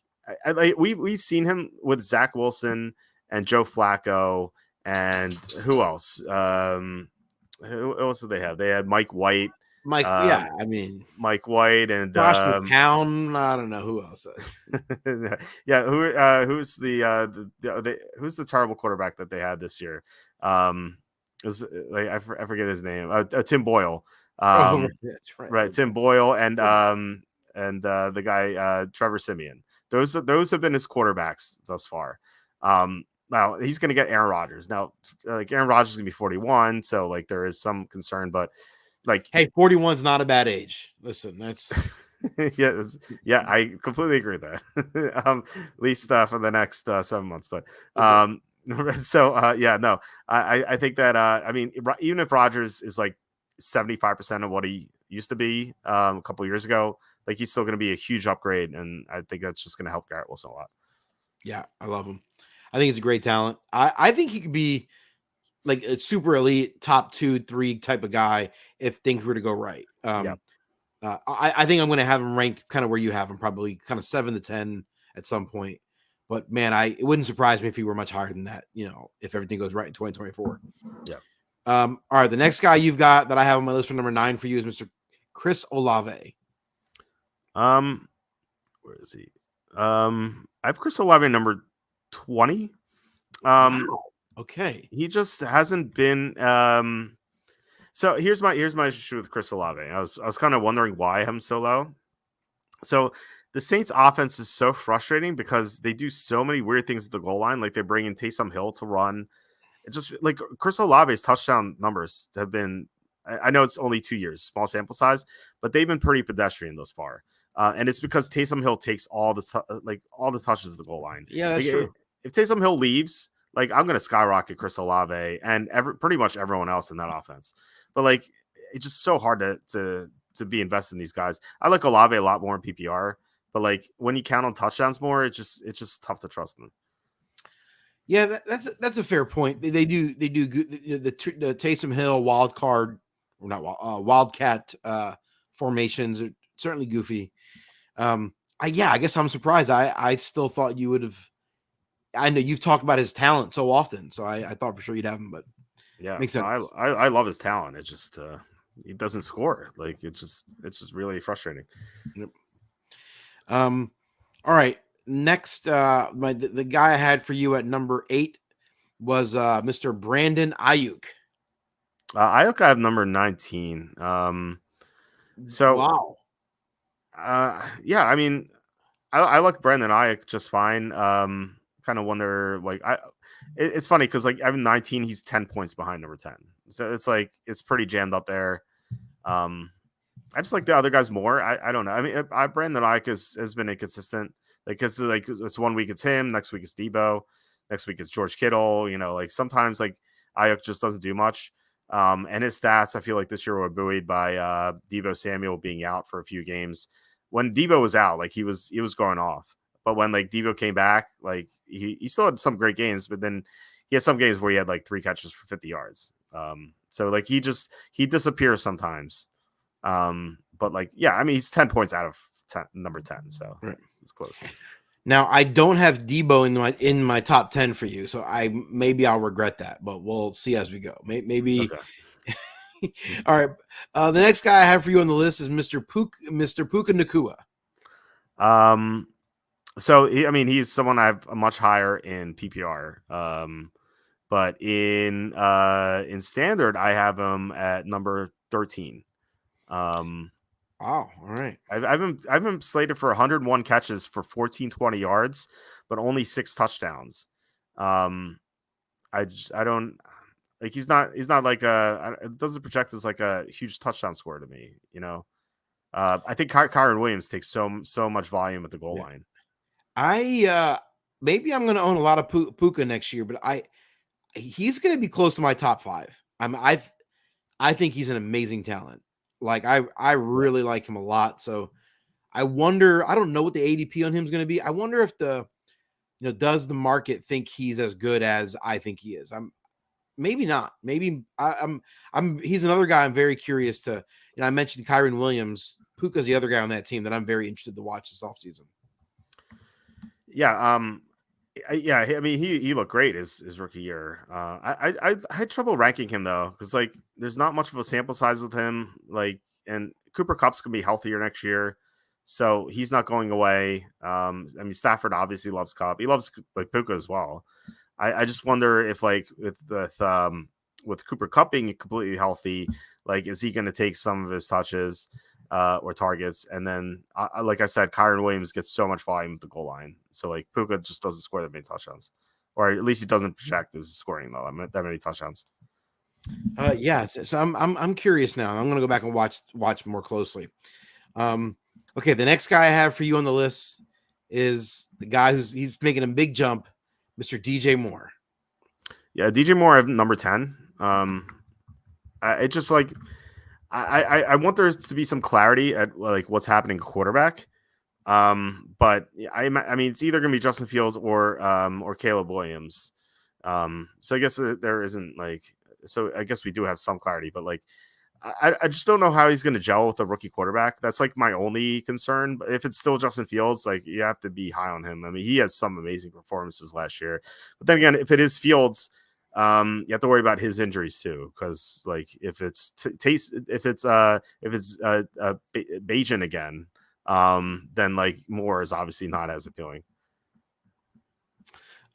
we've seen him with Zach Wilson and Joe Flacco and who else? Who else did they have? They had Mike White. Mike, yeah, I mean, Mike White and Josh McCown. I don't know who else. yeah, who's who's the terrible quarterback that they had this year? It was like I forget his name. Tim Boyle. That's right. Right, Tim Boyle and the guy Trevor Siemian. Those have been his quarterbacks thus far. Now he's going to get Aaron Rodgers. Now, like Aaron Rodgers is going to be 41, so like there is some concern, but like, hey, 41's not a bad age. Listen, that's yeah, I completely agree with that. At least for the next 7 months, but yeah, no, I think that I mean, even if Rodgers is like 75% of what he used to be a couple years ago, like he's still going to be a huge upgrade, and I think that's just going to help Garrett Wilson a lot. Yeah, I love him. I think he's a great talent. I think he could be like a super elite top 2-3 type of guy if things were to go right. Yeah. I think I'm going to have him ranked kind of where you have him, probably kind of 7 to 10 at some point. But man, it wouldn't surprise me if he were much higher than that, if everything goes right in 2024. Yeah. All right. The next guy you've got that I have on my list for number 9 for you is Mr. Chris Olave. Where is he? I have Chris Olave number 20. Wow. Okay. He just hasn't been. So here's my issue with Chris Olave. I was kind of wondering why I have him so low. So the Saints offense is so frustrating because they do so many weird things at the goal line. Like they bring in Taysom Hill to run. It just like Chris Olave's touchdown numbers have been. I know it's only 2 years, small sample size, but they've been pretty pedestrian thus far. And it's because Taysom Hill takes all the touches at the goal line. Yeah, that's true. If Taysom Hill leaves, like I'm going to skyrocket Chris Olave and pretty much everyone else in that offense. But like it's just so hard to be invested in these guys. I like Olave a lot more in PPR, but like when you count on touchdowns more, it's just tough to trust them. Yeah, that's a fair point. They do good. The Taysom Hill Wildcat formations are certainly goofy. I guess I'm surprised. I still thought you would have. I know you've talked about his talent so often, so I thought for sure you'd have him, but yeah, makes sense. I love his talent. It just he doesn't score. Like it's just really frustrating. Yep. All right. Next, the guy I had for you at number 8 was Mr. Brandon Ayuk. Ayuk I have number 19. So wow. Yeah, I mean, I like Brandon Ayuk just fine. Kind of wonder, like, it's funny because like I'm 19, he's 10 points behind number 10, so it's like it's pretty jammed up there. I just like the other guys more. I don't know. I mean, Brandon Ayuk has been inconsistent. Like, cause like it's 1 week it's him, next week it's Debo, next week it's George Kittle. Like sometimes like Ayuk just doesn't do much. And his stats, I feel like this year were buoyed by Debo Samuel being out for a few games. When Debo was out, like he was going off. But when like Debo came back, like he still had some great games, but then he had some games where he had like 3 catches for 50 yards. So like he disappears sometimes. But like, yeah, I mean he's 10 points out of number 10, so right. It's close. Now I don't have Debo in my top 10 for you, so maybe I'll regret that, but we'll see as we go. Maybe. Okay. All right. The next guy I have for you on the list is Mr. Puka Nacua. So he's someone I have a much higher in PPR. But in standard, I have him at number 13. Wow. All right. I've been slated for 101 catches for 1420 yards, but only 6 touchdowns. I don't like he's not like it doesn't project as like a huge touchdown score to me, I think Kyron Williams takes so much volume at the goal line. Maybe I'm going to own a lot of Puka next year, but he's going to be close to my top 5. I think he's an amazing talent. Like I really like him a lot. So I wonder, I don't know what the ADP on him is going to be. I wonder if does the market think he's as good as I think he is? Maybe not. Maybe he's another guy I'm very curious to, I mentioned Kyron Williams Puka's the other guy on that team that I'm very interested to watch this offseason. Yeah. Yeah. I mean, he looked great his rookie year. I had trouble ranking him though, because like there's not much of a sample size with him. Like, and Cooper Cup's gonna be healthier next year, so he's not going away. I mean, Stafford obviously loves Cup. He loves like Puka as well. I just wonder if like with Cooper Cup being completely healthy, like is he going to take some of his touches or targets? And then, like I said, Kyron Williams gets so much volume at the goal line, so like Puka just doesn't score that many touchdowns, or at least he doesn't project as scoring that many touchdowns. Yeah, so I'm curious now. I'm going to go back and watch more closely. Okay, the next guy I have for you on the list is the guy he's making a big jump, Mr. DJ Moore. Yeah, DJ Moore, I have number 10. It just like I want there to be some clarity at like what's happening quarterback. But I mean it's either gonna be Justin Fields or Caleb Williams. So I guess there isn't like, so I guess we do have some clarity, but like I just don't know how he's going to gel with a rookie quarterback. That's like my only concern. But if it's still Justin Fields, like you have to be high on him. I mean, he had some amazing performances last year. But then again, if it is Fields, you have to worry about his injuries too, because like if it's Bajan again, then like Moore is obviously not as appealing.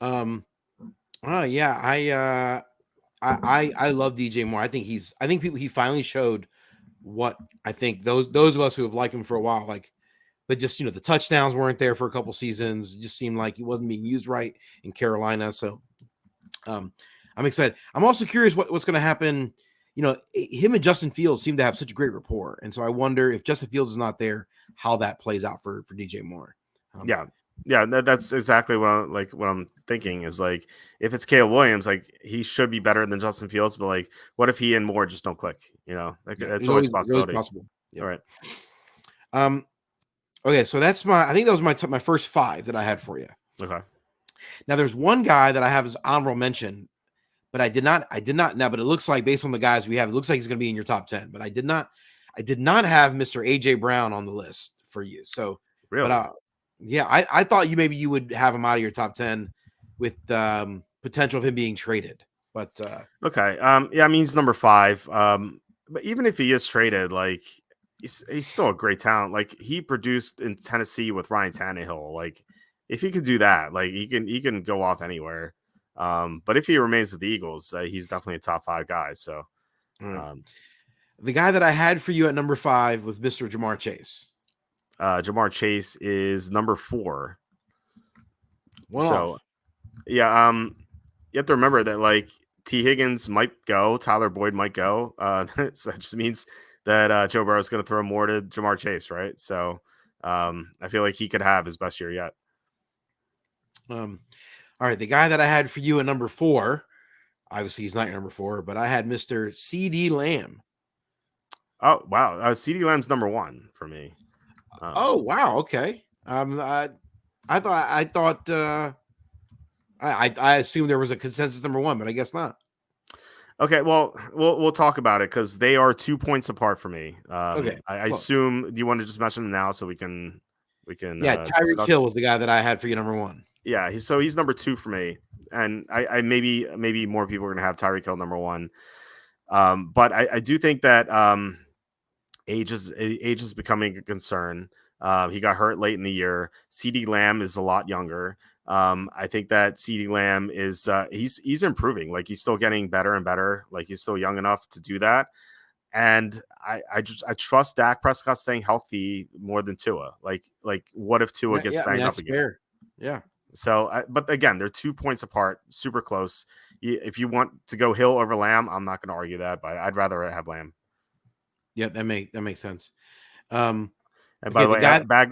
Yeah, I love DJ Moore. I think he finally showed what I think those of us who have liked him for a while, like, but just the touchdowns weren't there for a couple seasons. It just seemed like he wasn't being used right in Carolina. So I'm excited. I'm also curious what's going to happen. Him and Justin Fields seem to have such a great rapport, and so I wonder if Justin Fields is not there, how that plays out for DJ Moore. Yeah, that's exactly what I'm thinking is like if it's Caleb Williams, like he should be better than Justin Fields, but like what if he and Moore just don't click? That's always a possibility. Possible. Yeah. All right. Okay, so I think that was my first 5 that I had for you. Okay. Now there's one guy that I have as honorable mention, but I did not now, but it looks like based on the guys we have, it looks like he's going to be in your top 10, but I did not have Mr. AJ Brown on the list for you. So, really? But yeah, I thought you would have him out of your top 10 with potential of him being traded. But okay. Yeah, I mean he's number 5. But even if he is traded, like he's still a great talent. Like he produced in Tennessee with Ryan Tannehill. Like if he could do that, like he can go off anywhere. But if he remains with the Eagles, he's definitely a top 5 guy. So the guy that I had for you at number 5 was Mr. Jamar Chase. Jamar Chase is number 4. Off. Yeah, you have to remember that like T. Higgins might go, Tyler Boyd might go. So that just means that Joe Burrow is going to throw more to Jamar Chase, right? So I feel like he could have his best year yet. All right, the guy that I had for you at number 4, obviously he's not your number 4, but I had Mr. CD Lamb. Oh wow, CeeDee Lamb's number 1 for me. Oh wow, okay. I assumed there was a consensus number 1, but I guess not. Okay, well, we'll talk about it because they are 2 points apart for me. Okay, I assume. Do you want to just mention them now so we can? Yeah, Tyreek Hill was the guy that I had for you, number 1. Yeah, he's number 2 for me, and I maybe more people are gonna have Tyreek Hill number 1. But I do think that age is becoming a concern. He got hurt late in the year. CeeDee Lamb is a lot younger. I think that CeeDee Lamb is he's improving. Like he's still getting better and better. Like he's still young enough to do that. And I trust Dak Prescott staying healthy more than Tua. Like what if Tua gets banged up again? Fair. Yeah. So, but again, they're 2 points apart, super close. If you want to go Hill over Lamb, I'm not going to argue that, but I'd rather have Lamb. Yeah, that makes sense. And by the way,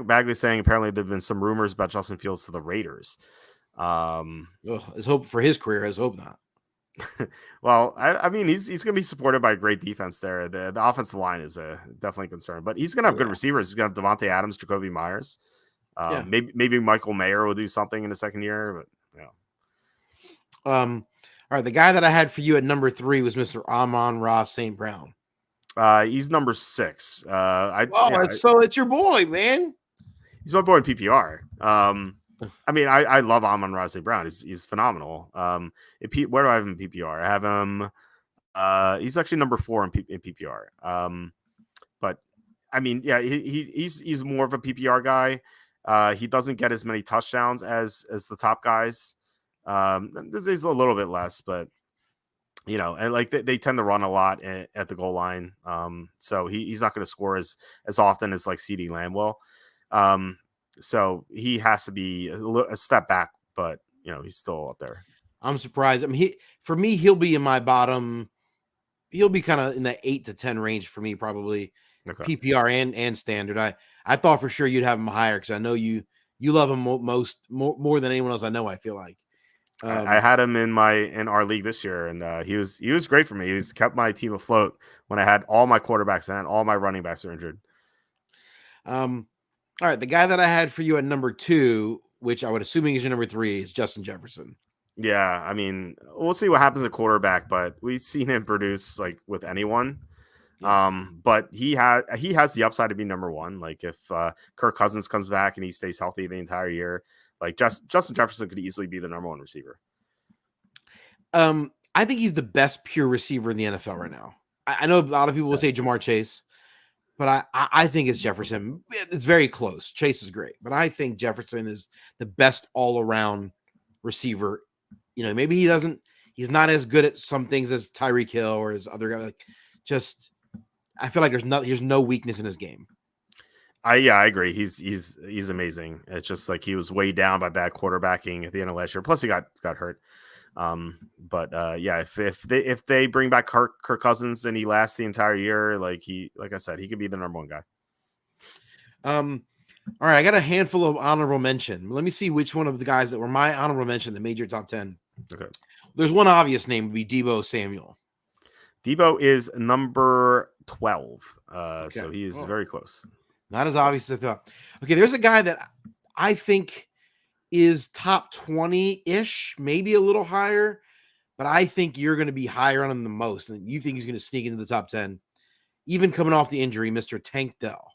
Bagley's saying apparently there've been some rumors about Justin Fields to the Raiders. Let's hope for his career. Let's hope not. Well, I mean, he's going to be supported by a great defense there. The offensive line is definitely a concern, but he's going to have good receivers. He's going to have Devontae Adams, Jacoby Myers. Maybe Michael Mayer will do something in the second year, but all right, the guy that I had for you at number 3 was Mr. Amon-Ra St. Brown. He's number 6. It's your boy, man. He's my boy in PPR. I mean, I love Amon-Ra St. Brown. He's phenomenal. Where do I have him in PPR? I have him. He's actually number 4 in PPR. But I mean, yeah, he's more of a PPR guy. He doesn't get as many touchdowns as the top guys. This is a little bit less, but and like they tend to run a lot at the goal line. So he's not going to score as often as like CeeDee Lamb will. So he has to be a step back, but he's still up there. I'm surprised. I mean, for me, he'll be in my bottom. He'll be kind of in the 8 to 10 range for me, probably. Okay. PPR and standard. I thought for sure you'd have him higher because I know you love him more than anyone else I know. I feel like I had him in our league this year, and he was great for me. He's kept my team afloat when I had all my quarterbacks and all my running backs are injured. All right, the guy that I had for you at number 2, which I would assuming is your number 3, is Justin Jefferson. Yeah, I mean, we'll see what happens at quarterback, but we've seen him produce like with anyone. Yeah. But he has the upside to be number 1. Like if Kirk Cousins comes back and he stays healthy the entire year, like Justin Jefferson could easily be the number 1 receiver. I think he's the best pure receiver in the NFL right now. I know a lot of people will say Jamar Chase, but I think it's Jefferson. It's very close. Chase is great, but I think Jefferson is the best all-around receiver. Maybe he's not as good at some things as Tyreek Hill or as other guys. Like, just I feel like there's no weakness in his game. I agree. He's amazing. It's just like he was weighed down by bad quarterbacking at the end of last year. Plus he got hurt. If they bring back Kirk Cousins and he lasts the entire year, like I said, he could be the number 1 guy. All right, I got a handful of honorable mention. Let me see which one of the guys that were my honorable mention that made your top 10. Okay. There's one obvious name, would be Deebo Samuel. Deebo is number 12. So he is very close. Not as obvious as I thought. Okay, there's a guy that I think is top 20-ish, maybe a little higher, but I think you're going to be higher on him than most, and you think he's going to sneak into the top 10, even coming off the injury, Mr. Tank Dell.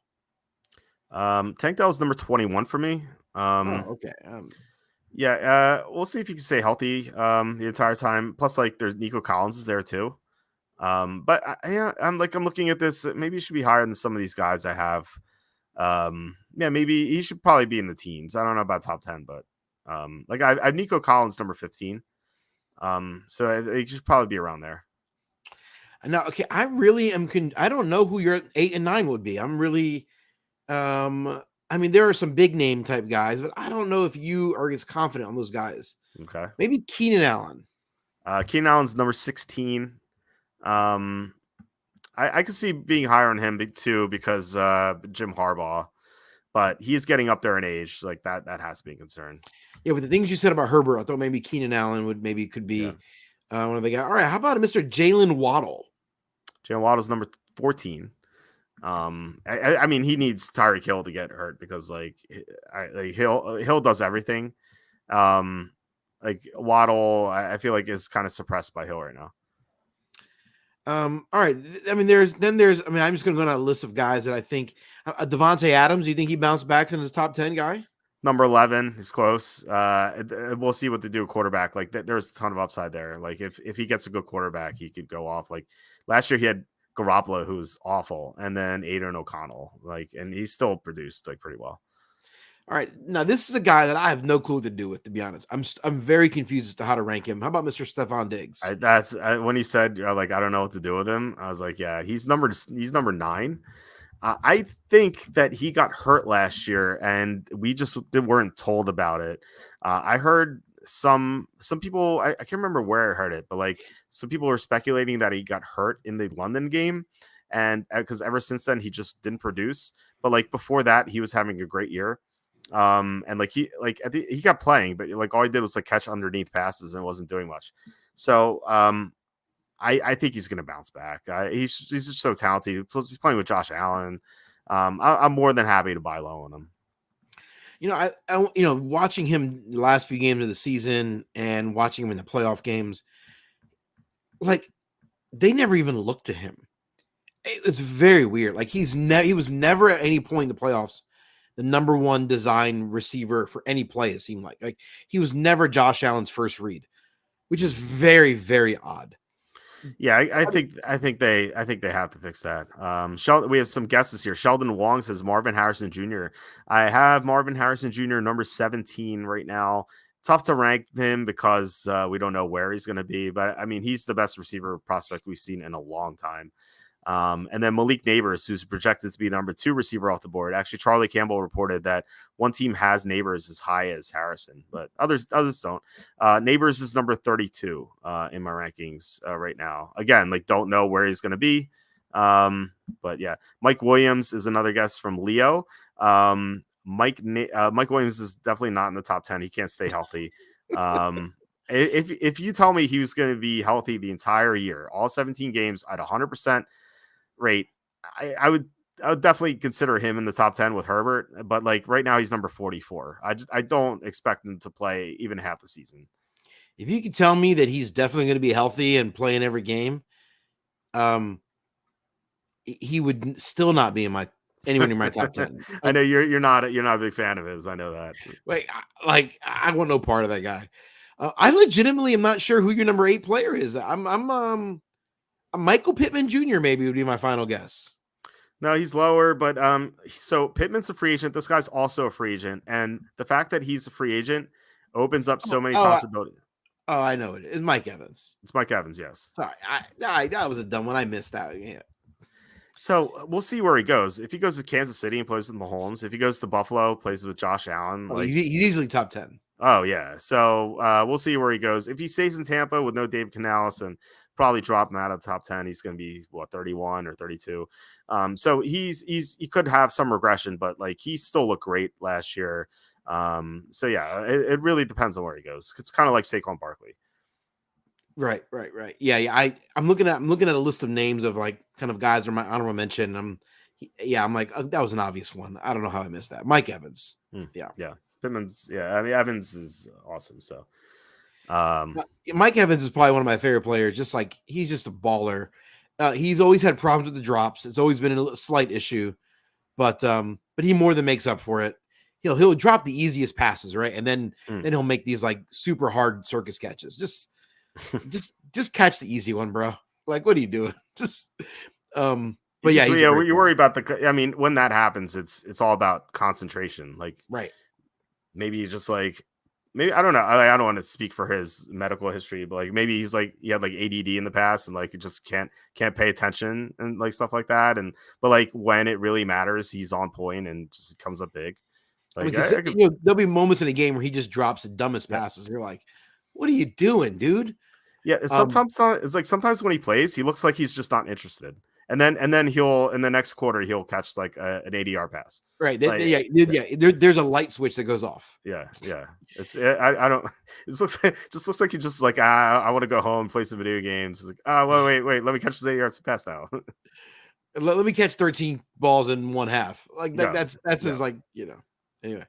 Tank Dell is number 21 for me. Okay. We'll see if he can stay healthy the entire time. Plus, like, there's Nico Collins is there too. But I'm looking at this. Maybe he should be higher than some of these guys I have. Maybe he should probably be in the teens. I don't know about top 10, but I have Nico Collins number 15. So he should probably be around there. Now, okay, I really am. I don't know who your 8 and 9 would be. I'm really. I mean, there are some big name type guys, but I don't know if you are as confident on those guys. Okay, maybe Keenan Allen. Keenan Allen's number 16. I could see being higher on him too because Jim Harbaugh, but he's getting up there in age. Like that has to be a concern. Yeah, with the things you said about Herbert, I thought maybe Keenan Allen could be one of the guys. All right, how about Mr. Jalen Waddle? Jalen Waddle's number 14. I mean, he needs Tyreek Hill to get hurt because Hill does everything. Like Waddle, I feel like is kind of suppressed by Hill right now. All right. I mean, I'm just going to go down a list of guys that I think Devontae Adams. Do you think he bounced back in his top 10 guy? Number 11 is close. We'll see what they do at quarterback. Like there's a ton of upside there. Like if he gets a good quarterback, he could go off. Like last year he had Garoppolo, who's awful, and then Aiden O'Connell, and he still produced like pretty well. All right, now this is a guy that I have no clue what to do with. To be honest, I'm very confused as to how to rank him. How about Mr. Stephon Diggs? When he said I don't know what to do with him. I was like, yeah, he's number 9. I think that he got hurt last year, and we just weren't told about it. I heard some people, I can't remember where I heard it, but like some people were speculating that he got hurt in the London game, and because ever since then he just didn't produce. But like before that, he was having a great year, and he kept playing, but like all he did was like catch underneath passes and wasn't doing much. So I think he's going to bounce back. He's just so talented. He's playing with Josh Allen. I'm more than happy to buy low on him. I watching him the last few games of the season and watching him in the playoff games, like they never even looked to him. It was very weird. Like he was never at any point in the playoffs the number one design receiver for any play. It seemed like he was never Josh Allen's first read, which is very, very odd. Yeah, I think they have to fix that. Sheldon, we have some guesses here. Sheldon Wong says Marvin Harrison Jr. I have Marvin Harrison Jr. number 17 right now. Tough to rank him because we don't know where he's going to be, but I mean he's the best receiver prospect we've seen in a long time. And then Malik Neighbors, who's projected to be the number 2 receiver off the board. Actually, Charlie Campbell reported that one team has Neighbors as high as Harrison, but others don't. Neighbors is number 32 in my rankings right now. Again, like don't know where he's going to be. But yeah, Mike Williams is another guest from Leo. Mike Williams is definitely not in the top 10. He can't stay healthy. If you tell me he was going to be healthy the entire year, all 17 games at 100% rate, I would definitely consider him in the top 10 with Herbert, but like right now he's number 44. I don't expect him to play even half the season. If you could tell me that he's definitely going to be healthy and playing every game, he would still not be anywhere near my top 10. I know you're not a big fan of his. I know that. I want no part of that guy. I legitimately am not sure who your number 8 player is. I'm Michael Pittman Jr. maybe would be my final guess. No, he's lower, but so Pittman's a free agent. This guy's also a free agent, and the fact that he's a free agent opens up so many possibilities. I know it. It's Mike Evans. It's Mike Evans, yes. Sorry, that was a dumb one. I missed that. Yeah. So we'll see where he goes. If he goes to Kansas City and plays with Mahomes, if he goes to Buffalo, plays with Josh Allen, he's easily top 10. Oh yeah. So we'll see where he goes. If he stays in Tampa with no Dave Canales and probably drop him out of the top 10, he's going to be 31 or 32. So he could have some regression, but like he still looked great last year. So yeah, it really depends on where he goes. It's kind of like Saquon Barkley. Right. Yeah. I'm looking at a list of names of like kind of guys are my honorable mention. I'm like, that was an obvious one. I don't know how I missed that. Mike Evans. Yeah. Pittman's, I mean, Evans is awesome. So, Mike Evans is probably one of my favorite players. Just like he's just a baller. He's always had problems with the drops. It's always been a slight issue, but he more than makes up for it. He'll drop the easiest passes, right, and then he'll make these like super hard circus catches. Just catch the easy one, bro. Like, what are you doing? But yeah, you worry about I mean, when that happens, it's all about concentration. Like, right. Maybe just like, maybe I don't know. I don't want to speak for his medical history, but like maybe he's like he had like ADD in the past and like just can't pay attention and like stuff like that. But like when it really matters, he's on point and just comes up big. Like there'll be moments in a game where he just drops the dumbest passes. You're like, what are you doing, dude? Yeah, sometimes it's like sometimes when he plays, he looks like he's just not interested. And then he'll in the next quarter he'll catch like an 80-yard pass. Right. There's a light switch that goes off. Yeah. It's I don't. It looks like he just like I want to go home, play some video games. It's like wait, let me catch this 8-yard pass now. let me catch 13 balls in one half. Like that's his like Anyway,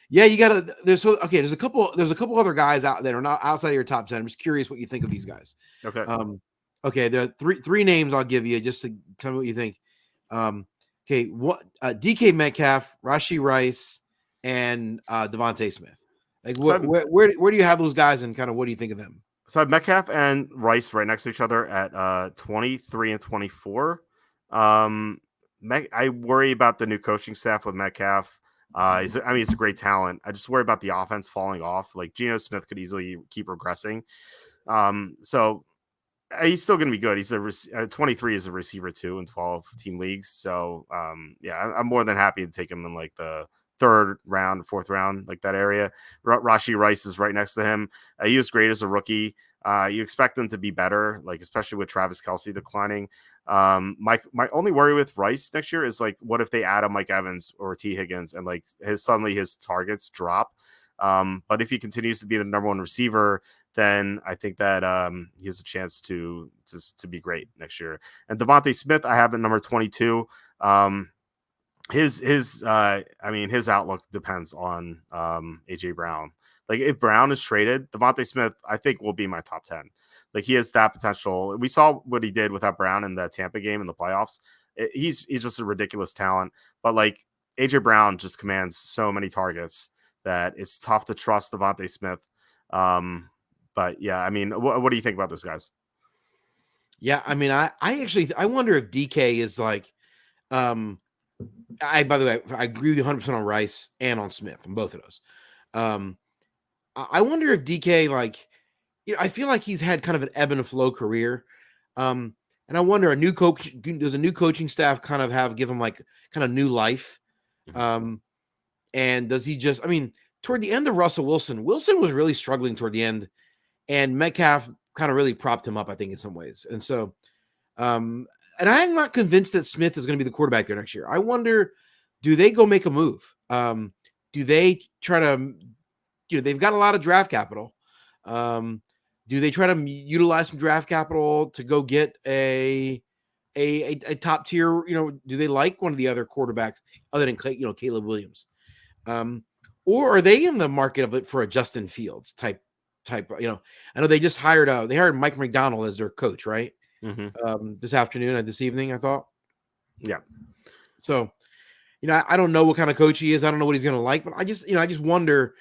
you gotta. There's a couple other guys out that are not outside of your top 10. I'm just curious what you think of these guys. Okay. Okay, there are three names I'll give you just to tell me what you think. Okay, what DK Metcalf, Rashee Rice, and Devontae Smith. Like, where do you have those guys, and kind of what do you think of them? So I have Metcalf and Rice right next to each other at 23 and 24. I worry about the new coaching staff with Metcalf. He's a great talent. I just worry about the offense falling off. Like Geno Smith could easily keep regressing. So he's still going to be good. He's 23 is a receiver too in 12 team leagues. So I'm more than happy to take him in like the 3rd round, 4th round, like that area. Rashee Rice is right next to him. He was great as a rookie. You expect them to be better, like especially with Travis Kelce declining. My only worry with Rice next year is like, what if they add a Mike Evans or T Higgins and like suddenly his targets drop? But if he continues to be the number 1 receiver, then I think that he has a chance to be great next year. And Devontae Smith, I have at number 22. his outlook depends on AJ Brown. Like if Brown is traded, Devontae Smith, I think will be my top 10. Like he has that potential. We saw what he did without Brown in the Tampa game in the playoffs. He's just a ridiculous talent. But like AJ Brown just commands so many targets that it's tough to trust Devontae Smith. But yeah, I mean, what do you think about those guys? Yeah, I mean, I actually I wonder if DK is like, by the way, I agree with you 100% on Rice and on Smith, on both of those. I wonder if DK, like, I feel like he's had kind of an ebb and flow career. And I wonder, a new coach, does a new coaching staff kind of give him like kind of new life? And does he just, I mean, toward the end of Russell Wilson was really struggling toward the end, and Metcalf kind of really propped him up, I think, in some ways. And so, and I'm not convinced that Smith is going to be the quarterback there next year. I wonder, do they go make a move? Do they try to, they've got a lot of draft capital. Do they try to utilize some draft capital to go get a top tier? Do they like one of the other quarterbacks other than Caleb Williams? Or are they in the market of it for a Justin Fields type? I know they just hired Mike McDonald as their coach, right? This evening, I thought. Yeah. So, I don't know what kind of coach he is. I don't know what he's going to like, but I just wonder,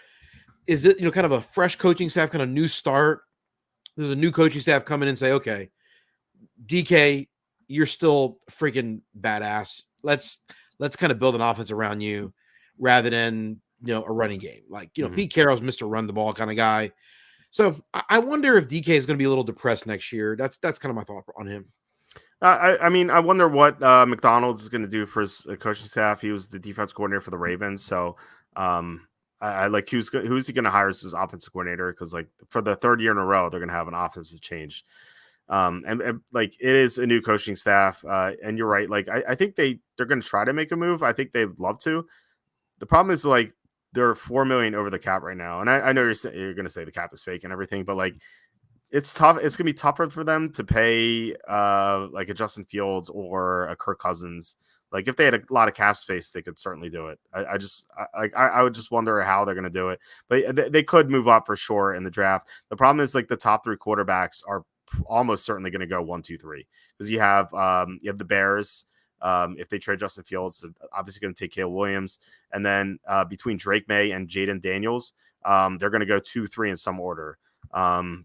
is it, kind of a fresh coaching staff, kind of new start? There's a new coaching staff come in and say, okay, DK, you're still freaking badass. Let's kind of build an offense around you rather than, a running game. Like, Pete Carroll's Mr. Run the Ball kind of guy. So I wonder if DK is going to be a little depressed next year. That's kind of my thought on him. I mean, I wonder what McDonald's is going to do for his coaching staff. He was the defense coordinator for the Ravens. So I like who's he going to hire as his offensive coordinator? Because like for the third year in a row, they're going to have an offensive change. And like it is a new coaching staff. And you're right. Like I think they're going to try to make a move. I think they'd love to. The problem is like they're $4 million over the cap right now, and I know you're going to say the cap is fake and everything, but like it's tough. It's going to be tougher for them to pay like a Justin Fields or a Kirk Cousins. Like if they had a lot of cap space, they could certainly do it. I would just wonder how they're going to do it, but they could move up for sure in the draft. The problem is like the top three quarterbacks are almost certainly going to go 1, 2, 3 because you have the Bears. If they trade Justin Fields, obviously going to take Caleb Williams. And then between Drake May and Jaden Daniels, they're going to go 2, 3 in some order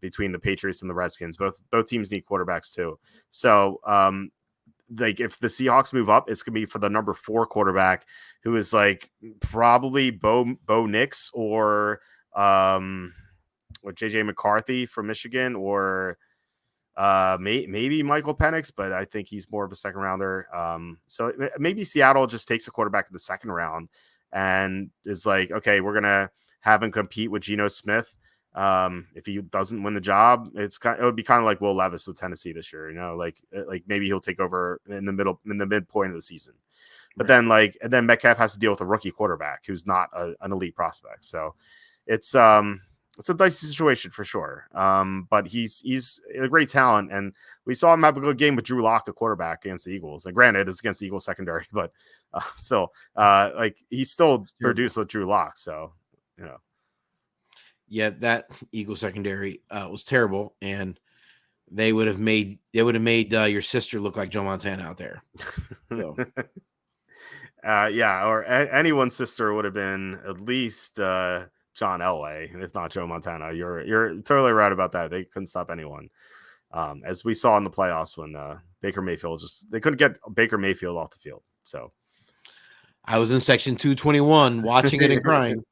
between the Patriots and the Redskins. Both teams need quarterbacks too. So like if the Seahawks move up, it's going to be for the number 4 quarterback who is like probably Bo Nix or JJ McCarthy from Michigan or maybe Michael Penix, but I think he's more of a second rounder. So maybe Seattle just takes a quarterback in the second round and is like, okay, we're gonna have him compete with Geno Smith. If he doesn't win the job, it would be kind of like Will Levis with Tennessee this year, like maybe he'll take over in the midpoint of the season. But right. then Metcalf has to deal with a rookie quarterback who's not an elite prospect. So it's a dicey situation for sure. But he's a great talent, and we saw him have a good game with Drew Lock, a quarterback against the Eagles. And granted, it's against the Eagles secondary, but still, like he still produced with Drew Lock. So, yeah, that Eagles secondary was terrible, and they would have made your sister look like Joe Montana out there. So. Yeah, or anyone's sister would have been at least John Elway, if not Joe Montana. You're totally right about that. They couldn't stop anyone. As we saw in the playoffs when Baker Mayfield they couldn't get Baker Mayfield off the field. So I was in section 221 watching it and crying.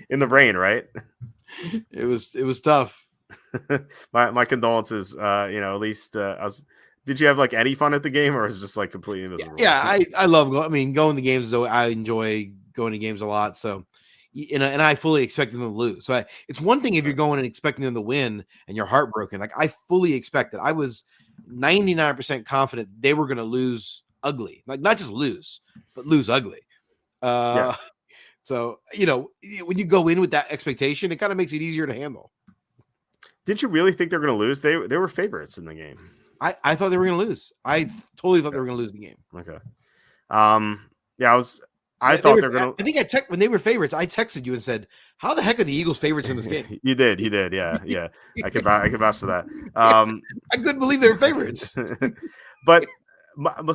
In the rain, right? It was tough. my condolences. At least did you have like any fun at the game, or was it just like completely miserable? Yeah, I love going to games. Though I enjoy going to games a lot. So, and I fully expect them to lose. So it's one thing if you're going and expecting them to win and you're heartbroken. Like I fully expected. I was 99% confident they were going to lose ugly. Like not just lose, but lose ugly. Yeah. So when you go in with that expectation, it kind of makes it easier to handle. Did you really think they're going to lose? They were favorites in the game. I thought they were going to lose. I totally thought they were going to lose the game. Okay. Yeah, I thought they're gonna. I think when they were favorites, I texted you and said, "How the heck are the Eagles favorites in this game?" You did, yeah. I could vouch for that. Yeah, I couldn't believe they were favorites. But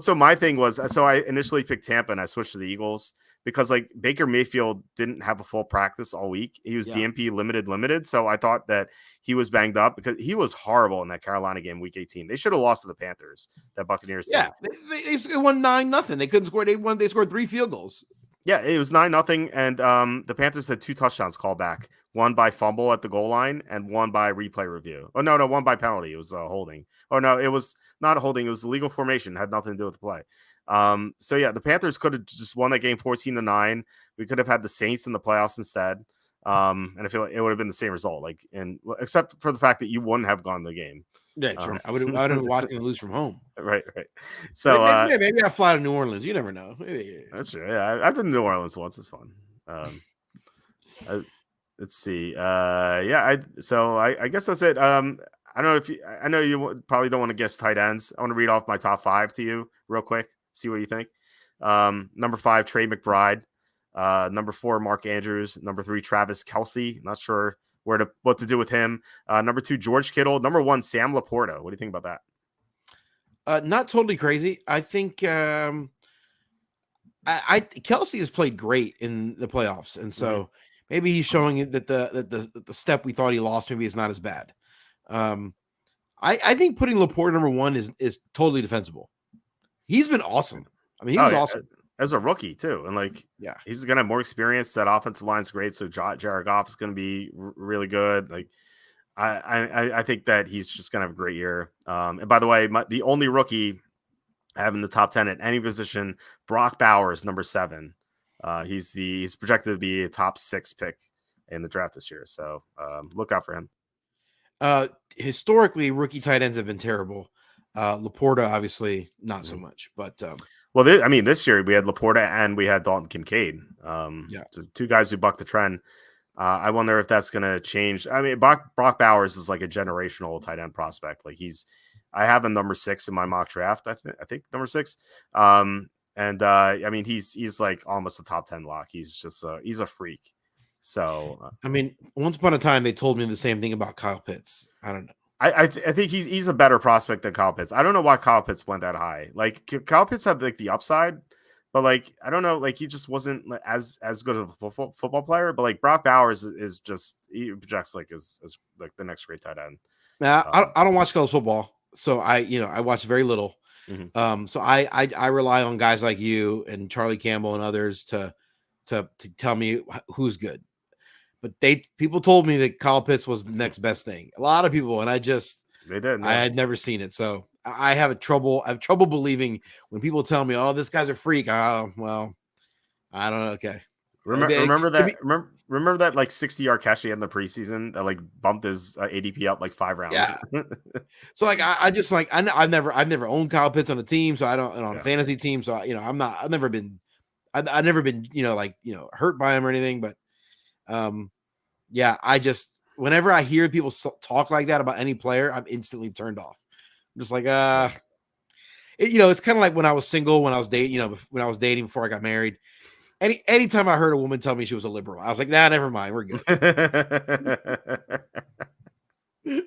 so my thing was, so I initially picked Tampa and I switched to the Eagles because like Baker Mayfield didn't have a full practice all week. He was DMP limited. So I thought that he was banged up because he was horrible in that Carolina game, week 18. They should have lost to the Panthers, that Buccaneers team. Yeah, they won 9-0. They couldn't score. They scored 3 field goals. Yeah, it was 9-0, and the Panthers had 2 touchdowns called back. One by fumble at the goal line, and one by replay review. Oh no, one by penalty. It was holding. Oh no, it was not a holding. It was illegal formation. It had nothing to do with the play. So yeah, the Panthers could have just won that game 14-9. We could have had the Saints in the playoffs instead. And I feel like it would have been the same result. Like, except for the fact that you wouldn't have gone the game. Yeah, that's right. I would have watched them lose from home. Right. So maybe I fly to New Orleans. You never know. That's true. Yeah, I've been to New Orleans once. It's fun. Let's see. So I guess that's it. I don't know if I know you probably don't want to guess tight ends. I want to read off my top 5 to you real quick. See what you think. Number 5, Trey McBride. Number 4, Mark Andrews. Number 3, Travis Kelce. Not sure what to do with him. Number 2, George Kittle. Number 1, Sam Laporta. What do you think about that? Not totally crazy. I think Kelce has played great in the playoffs, and so maybe he's showing it that the step we thought he lost maybe is not as bad. I think putting Laporta number 1 is totally defensible. He's been awesome. I mean, he was awesome as a rookie too, and he's gonna have more experience. That offensive line's great, so Jared Goff is gonna be really good. Like, I think that he's just gonna have a great year. And by the way, the only rookie I have in the top 10 at any position, Brock Bowers, number 7. He's projected to be a top 6 pick in the draft this year, so look out for him. Historically, rookie tight ends have been terrible. Laporta, obviously, not so much, but this year we had Laporta and we had Dalton Kincaid. So 2 guys who bucked the trend. I wonder if that's going to change. I mean, Brock Bowers is like a generational tight end prospect. Like I have him number 6 in my mock draft. I think number 6. I mean, he's like almost a top 10 lock. He's just he's a freak. So I mean, once upon a time they told me the same thing about Kyle Pitts. I don't know. I think he's a better prospect than Kyle Pitts. I don't know why Kyle Pitts went that high. Like, Kyle Pitts had like the upside, but like I don't know, like he just wasn't as good of a football player. But like Brock Bowers is just, he projects like as like the next great tight end. Now I don't watch college football, so I watch very little. Mm-hmm. So I rely on guys like you and Charlie Campbell and others to tell me who's good. But people told me that Kyle Pitts was the next best thing. A lot of people, and I had never seen it. So I have trouble believing when people tell me, "Oh, this guy's a freak." Well, I don't know. Okay, remember that like 60-yard catch he had in the preseason that like bumped his ADP up like 5 rounds. Yeah. So like I've never owned Kyle Pitts on a team, so I don't on a fantasy team. So I've never been hurt by him or anything, but. Whenever I hear people talk like that about any player, I'm instantly turned off. I'm just like, it's kind of like when I was single, when I was dating before I got married. Anytime I heard a woman tell me she was a liberal, I was like, nah, never mind. We're good.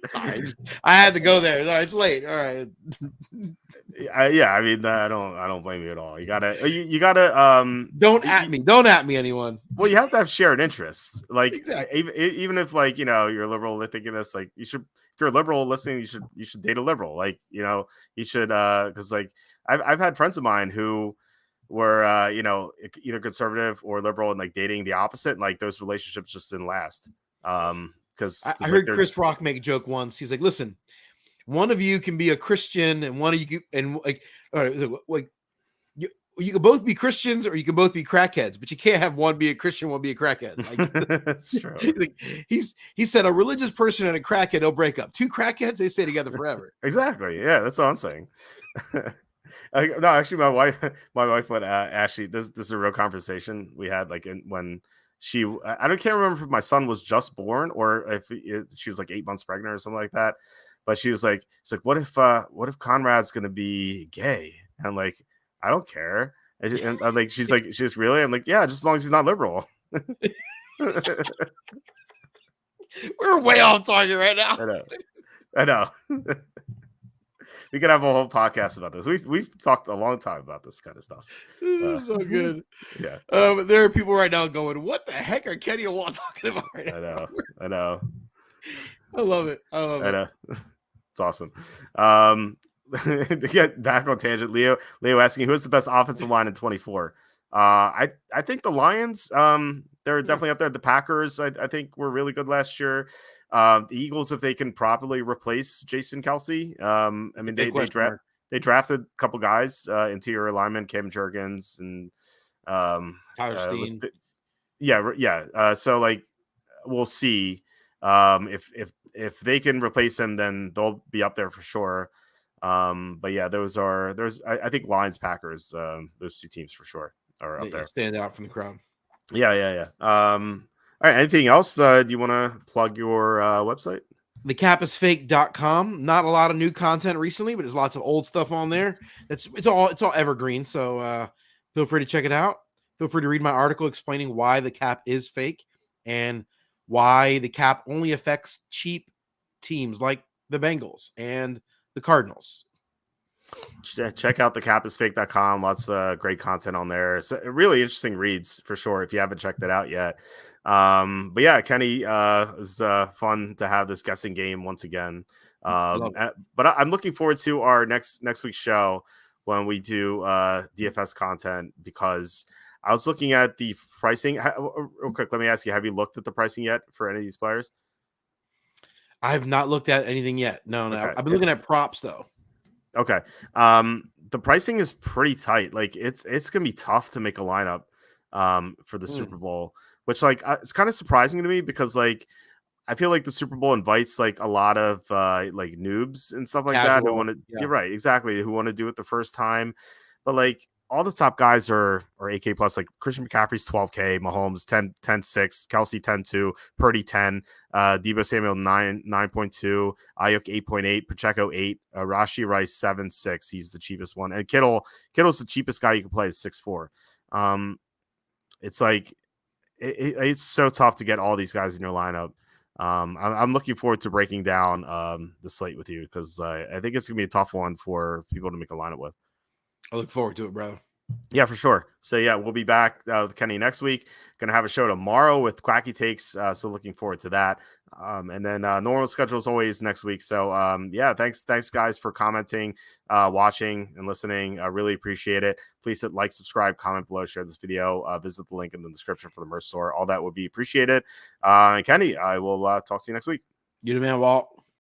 Sorry, I had to go there. All right, it's late. All right. I mean, I don't blame you at all. You gotta don't at me, anyone. Well, you have to have shared interests. Like, exactly. Even if like you're a liberal thinking this, like if you're a liberal listening, you should date a liberal. Like, you should because like I've had friends of mine who were either conservative or liberal and like dating the opposite, and like those relationships just didn't last. Because I heard Chris Rock make a joke once. He's like, listen, one of you can be a Christian and one of you can, you can both be Christians or you can both be crackheads, but you can't have one be a Christian, one be a crackhead. Like, that's true. He said a religious person and a crackhead don't break up. 2 crackheads, they stay together forever. Exactly. Yeah, that's all I'm saying. No, actually, my wife went. Actually, this is a real conversation we had. Like when can't remember if my son was just born or if she was like 8 months pregnant or something like that. But she was like, what if Conrad's gonna be gay? And I'm like, I don't care. And I'm like, she's really? I'm like, yeah, just as long as he's not liberal. We're way off target right now. I know. We could have a whole podcast about this. We've talked a long time about this kind of stuff. This is so good. Yeah. There are people right now going, "What the heck are Kenny and Walt talking about right now?" I know. I love it. I love it. It's awesome. To get back on tangent, Leo asking who's the best offensive line in 24. I think the Lions. They're definitely up there. The Packers, I think, were really good last year. The Eagles, if they can properly replace Jason Kelsey. I mean, they drafted a couple guys, interior lineman, Cam Jurgens and Tyler Steen. So like, we'll see. If they can replace him, then they'll be up there for sure. But yeah, I think Lions, Packers, those two teams for sure are up there. Stand out from the crowd. Yeah. All right. Anything else? Do you want to plug your website? ThecapIsFake.com. Not a lot of new content recently, but there's lots of old stuff on there. It's all evergreen. So feel free to check it out. Feel free to read my article explaining why the cap is fake and why the cap only affects cheap teams like the Bengals and the Cardinals. Check out thecapIsFake.com. Lots of great content on there. It's really interesting reads for sure if you haven't checked it out yet. But yeah, Kenny, it was fun to have this guessing game once again. But I'm looking forward to our next week's show when we do DFS content, because I was looking at the pricing. Real quick, let me ask you, have you looked at the pricing yet for any of these players? I have not looked at anything yet. No. Okay. I've been looking at props though. Okay. The pricing is pretty tight. Like it's gonna be tough to make a lineup for the Super Bowl, which like it's kind of surprising to me, because like I feel like the Super Bowl invites like a lot of like noobs and stuff like that who want to. Yeah. You're right, exactly, who want to do it the first time. But like all the top guys are AK plus. Like Christian McCaffrey's 12K, Mahomes 10.6, Kelsey 10.2, Purdy 10, Deebo Samuel 9.2, Ayuk 8.8, Pacheco 8, Rashee Rice 7.6. He's the cheapest one, and Kittle's the cheapest guy you can play is 6.4. It's like it's so tough to get all these guys in your lineup. I'm looking forward to breaking down the slate with you, because I think it's gonna be a tough one for people to make a lineup with. I look forward to it, bro. Yeah, for sure. So yeah, we'll be back with Kenny next week. Gonna have a show tomorrow with Quacky Takes. So looking forward to that. And then normal schedule is always next week. So yeah, thanks guys for commenting, watching, and listening. I really appreciate it. Please hit like, subscribe, comment below, share this video, visit the link in the description for the merch store. All that would be appreciated. And Kenny, I will talk to you next week. You the man, Walt.